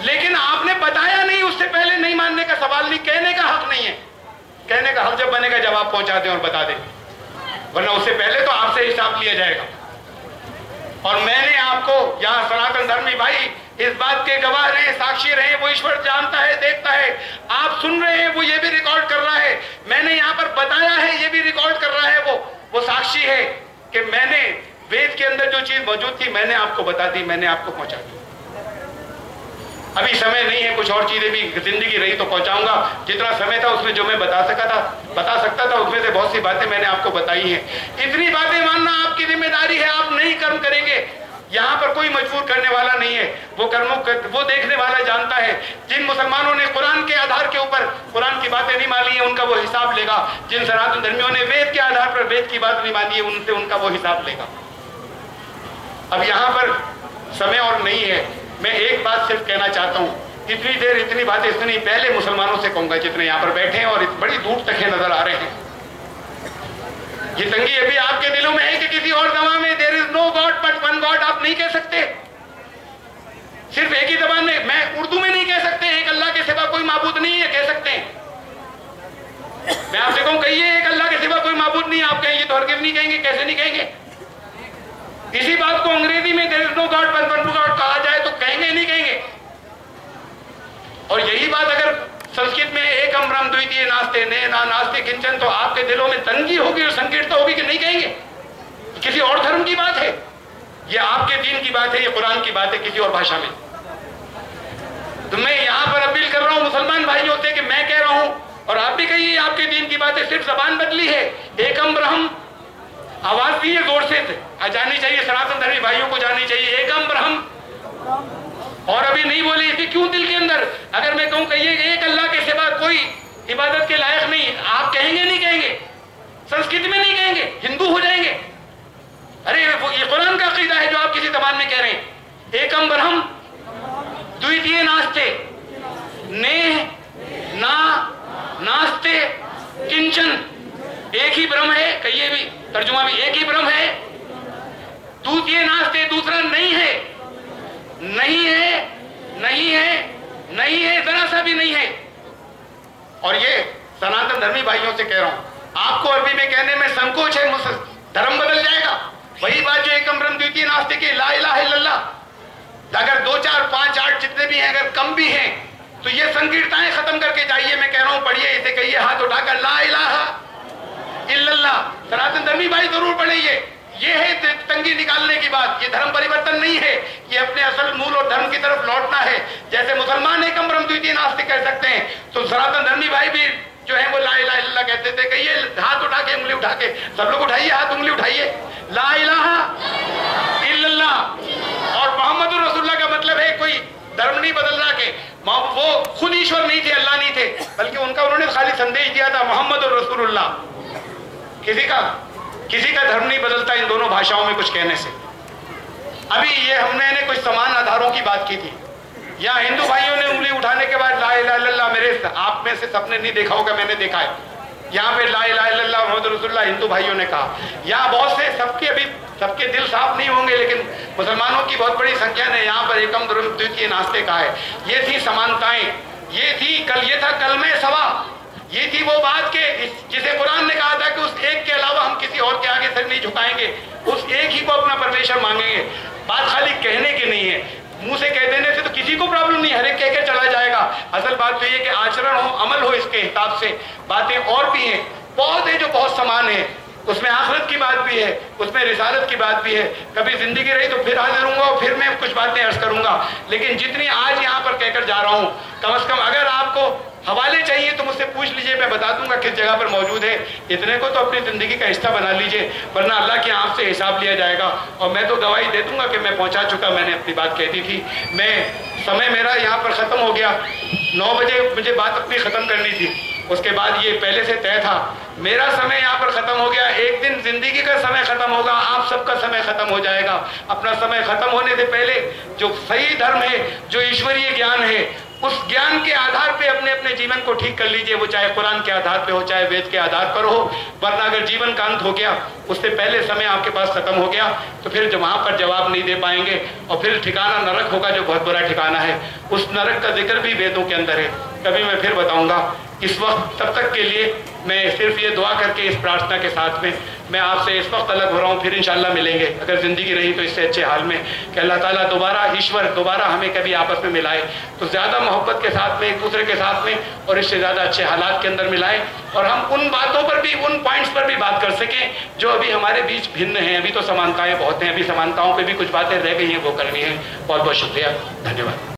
लेकिन आपने बताया नहीं उससे पहले नहीं मानने का सवाल नहीं, कहने का हक नहीं है। कहने का हक जब बनेगा जब आप पहुंचा दें और बता दें, वरना उससे पहले तो आपसे हिसाब लिया जाएगा। और मैंने आपको यहां सनातन धर्मी भाई इस बात के गवाह रहे, साक्षी रहे, वो ईश्वर जानता है, देखता है, आप सुन रहे हैं, वो ये भी रिकॉर्ड कर रहा है। मैंने यहाँ पर बताया है, ये भी रिकॉर्ड कर रहा है, वो साक्षी है कि मैंने वेद के अंदर जो चीज मौजूद थी मैंने आपको बता दी, मैंने आपको पहुंचा दी। अभी समय नहीं है, कुछ और चीजें भी जिंदगी रही तो पहुंचाऊंगा। जितना समय था उसमें जो मैं बता सकता था उसमें से बहुत सी बातें मैंने आपको बताई हैं। इतनी बातें मानना आपकी जिम्मेदारी है। आप नहीं कर्म करेंगे, यहाँ पर कोई मजबूर करने वाला नहीं है। वो देखने वाला जानता है। जिन मुसलमानों ने कुरान के आधार के ऊपर कुरान की बातें नहीं मानी है उनका वो हिसाब लेगा। जिन सनातन धर्मियों ने वेद के आधार पर वेद की बात नहीं मानी है उनसे उनका वो हिसाब लेगा। अब यहाँ पर समय और नहीं है, मैं एक बात सिर्फ कहना चाहता हूँ। इतनी देर इतनी बातें सुनी, पहले मुसलमानों से कहूंगा जितने यहाँ पर बैठे हैं और बड़ी दूर तक नजर आ रहे हैं। ये तंगी अभी आपके दिलों में है कि किसी और दवा में there is no God but one God आप नहीं कह सकते। सिर्फ एक ही जबान में, मैं उर्दू में नहीं कह सकते एक अल्लाह के सिवा कोई माबूद नहीं है, कह सकते हैं। मैं आपसे कहूं कहिए एक अल्लाह के सिवा कोई माबूद नहीं, आप कहेंगे तो हरगिज़ नहीं कहेंगे, कैसे नहीं कहेंगे? इसी बात को अंग्रेजी में there is no God but one God कहा जाए तो कहेंगे नहीं कहेंगे? और यही बात अगर संस्कृत में एक ब्रह्म द्वितीय नास्ते ने ना नास्ते किंचन, तो आपके दिलों में तंगी होगी और संकीर्णता होगी कि नहीं कहेंगे? किसी और धर्म की बात है, ये आपके दीन की बात है, ये कुरान की बात है किसी और भाषा में। तो मैं यहाँ पर अपील कर रहा हूँ मुसलमान भाइयों से कि मैं कह रहा हूँ और आप भी कहिए, आपके दीन की बात है, सिर्फ जबान बदली है। एकम ब्रह्म आवाज दी है जोर से, जानी चाहिए, सनातन धर्मी भाइयों को जानी चाहिए एकम ब्रह्म। और अभी नहीं बोले इसे क्यों दिल के अंदर? अगर मैं कहूं कहिए एक अल्लाह के सिवा कोई इबादत के लायक नहीं, आप कहेंगे नहीं कहेंगे? संस्कृत में नहीं कहेंगे, हिंदू हो जाएंगे। अरे ये कुरान का अकीदा है जो आप किसी जबान में कह रहे हैं। एकम ब्रह्म द्वितीय नास्ते ने ना नास्ते किंचन, एक ही ब्रह्म है, कहिए भी तर्जुमा भी एक ही ब्रह्म है। द्वितीय नास्ते, दूसरा नहीं है, नहीं है, नहीं है, नहीं है, जरा सा भी नहीं है। और ये सनातन धर्मी भाइयों से कह रहा हूं, आपको अरबी में कहने में संकोच है, धर्म बदल जाएगा। वही बात जो एकम ब्रह्म द्वितीय नास्ते की ला इलाहा इल्लल्लाह, अगर 2 4 5 8 जितने भी हैं, अगर कम भी हैं तो ये संकीर्णताएं खत्म करके जाइए। मैं कह रहा हूं पढ़िए इसे, कहिए हाथ उठाकर ला इलाहा इल्लल्लाह। सनातन धर्मी भाई जरूर पढ़िए। ये है तंगी निकालने की बात, ये धर्म परिवर्तन नहीं है, ये अपने असल मूल और धर्म की तरफ लौटना है। जैसे मुसलमान एकम ब्रह्म द्वितीय नास्ते कह सकते हैं, तो सनातन धर्मी भाई भी जो है वो ला इलाहा इल्लल्लाह कहते थे। कहिए हाथ उठा के, उंगली उठा के, सब लोग उठाइए हाथ, उंगली उठाइए, ला इलाहा इल्लल्लाह। और मोहम्मद रसूलुल्लाह का मतलब है कोई धर्म नहीं बदल रहा के वो खुद ईश्वर नहीं थे, अल्लाह नहीं थे, बल्कि उनका उन्होंने खाली संदेश दिया था मोहम्मद रसूलुल्लाह। किसी का धर्म नहीं बदलता इन दोनों भाषाओं में कुछ कहने से। अभी ये हमने कुछ समान आधारों की बात की थी। यहाँ हिंदू भाइयों ने उंगली उठाने के बाद ला इलाहा इल्लल्लाह, मेरे आप में से सबने नहीं देखा होगा, मैंने देखा है। यहाँ पे ला इलाहा इल्लल्लाह मोहम्मद रसूलुल्लाह हिंदू भाइयों ने कहा। यहाँ बहुत से सबके अभी सबके दिल साफ नहीं होंगे, लेकिन मुसलमानों की बहुत बड़ी संख्या ने यहाँ पर एकम द्रव्यम द्वितीय नास्ते कहा है। ये थी समानताएं, ये था कल में सवा, ये थी वो बात के जिसे कुरान ने कहा था कि उस एक के अलावा हम किसी और के आगे सिर नहीं झुकाएंगे, उस एक ही को अपना परमेश्वर मांगेंगे। बात खाली कहने की नहीं है, मुंह से कह देने से तो किसी को प्रॉब्लम नहीं, हर एक कह के चला जाएगा। असल बात तो ये कि आचरण हो, अमल हो, इसके हिसाब से बातें और भी हैं, बहुत है जो बहुत समान है। उसमें आखिरत की बात भी है, उसमें रिसालत की बात भी है। कभी जिंदगी रही तो फिर हाजिर होऊंगा और फिर मैं कुछ बातें अर्ज करूंगा, लेकिन जितनी आज यहाँ पर कहकर जा रहा हूँ, कम से कम अगर आपको हवाले चाहिए तो मुझसे पूछ लीजिए, मैं बता दूंगा किस जगह पर मौजूद है। इतने को तो अपनी जिंदगी का हिस्सा बना लीजिए, वरना अल्लाह के यहाँ से हिसाब लिया जाएगा। और मैं तो गवाही दे दूंगा कि मैं पहुंचा चुका, मैंने अपनी बात कह दी थी। समय मेरा यहाँ पर ख़त्म हो गया, 9 बजे मुझे बात अपनी ख़त्म करनी थी, उसके बाद ये पहले से तय था। मेरा समय यहाँ पर ख़त्म हो गया, एक दिन जिंदगी का समय ख़त्म होगा, आप सबका समय ख़त्म हो जाएगा। अपना समय ख़त्म होने से पहले जो सही धर्म है, जो ईश्वरीय ज्ञान है, उस ज्ञान के आधार पे अपने अपने जीवन को ठीक कर लीजिए। वो चाहे कुरान के आधार पे हो, चाहे वेद के आधार पर हो, वरना अगर जीवन का अंत हो गया, उससे पहले समय आपके पास खत्म हो गया, तो फिर जो वहां पर जवाब नहीं दे पाएंगे और फिर ठिकाना नरक होगा, जो बहुत बुरा ठिकाना है। उस नरक का जिक्र भी वेदों के अंदर है, कभी मैं फिर बताऊंगा। इस वक्त तब तक के लिए मैं सिर्फ ये दुआ करके, इस प्रार्थना के साथ में मैं आपसे इस वक्त अलग हो रहा हूँ। फिर इंशाल्लाह मिलेंगे, अगर ज़िंदगी रही तो इससे अच्छे हाल में, कि अल्लाह ताला दोबारा, ईश्वर दोबारा हमें कभी आपस में मिलाए, तो ज़्यादा मोहब्बत के साथ में, एक दूसरे के साथ में, और इससे ज़्यादा अच्छे हालात के अंदर मिलाए, और हम उन बातों पर भी, उन पॉइंट्स पर भी बात कर सकें जो अभी हमारे बीच भिन्न हैं। अभी तो समानताएँ बहुत हैं, अभी समानताओं पर भी कुछ बातें रह गई हैं, वो करनी है। बहुत बहुत शुक्रिया, धन्यवाद।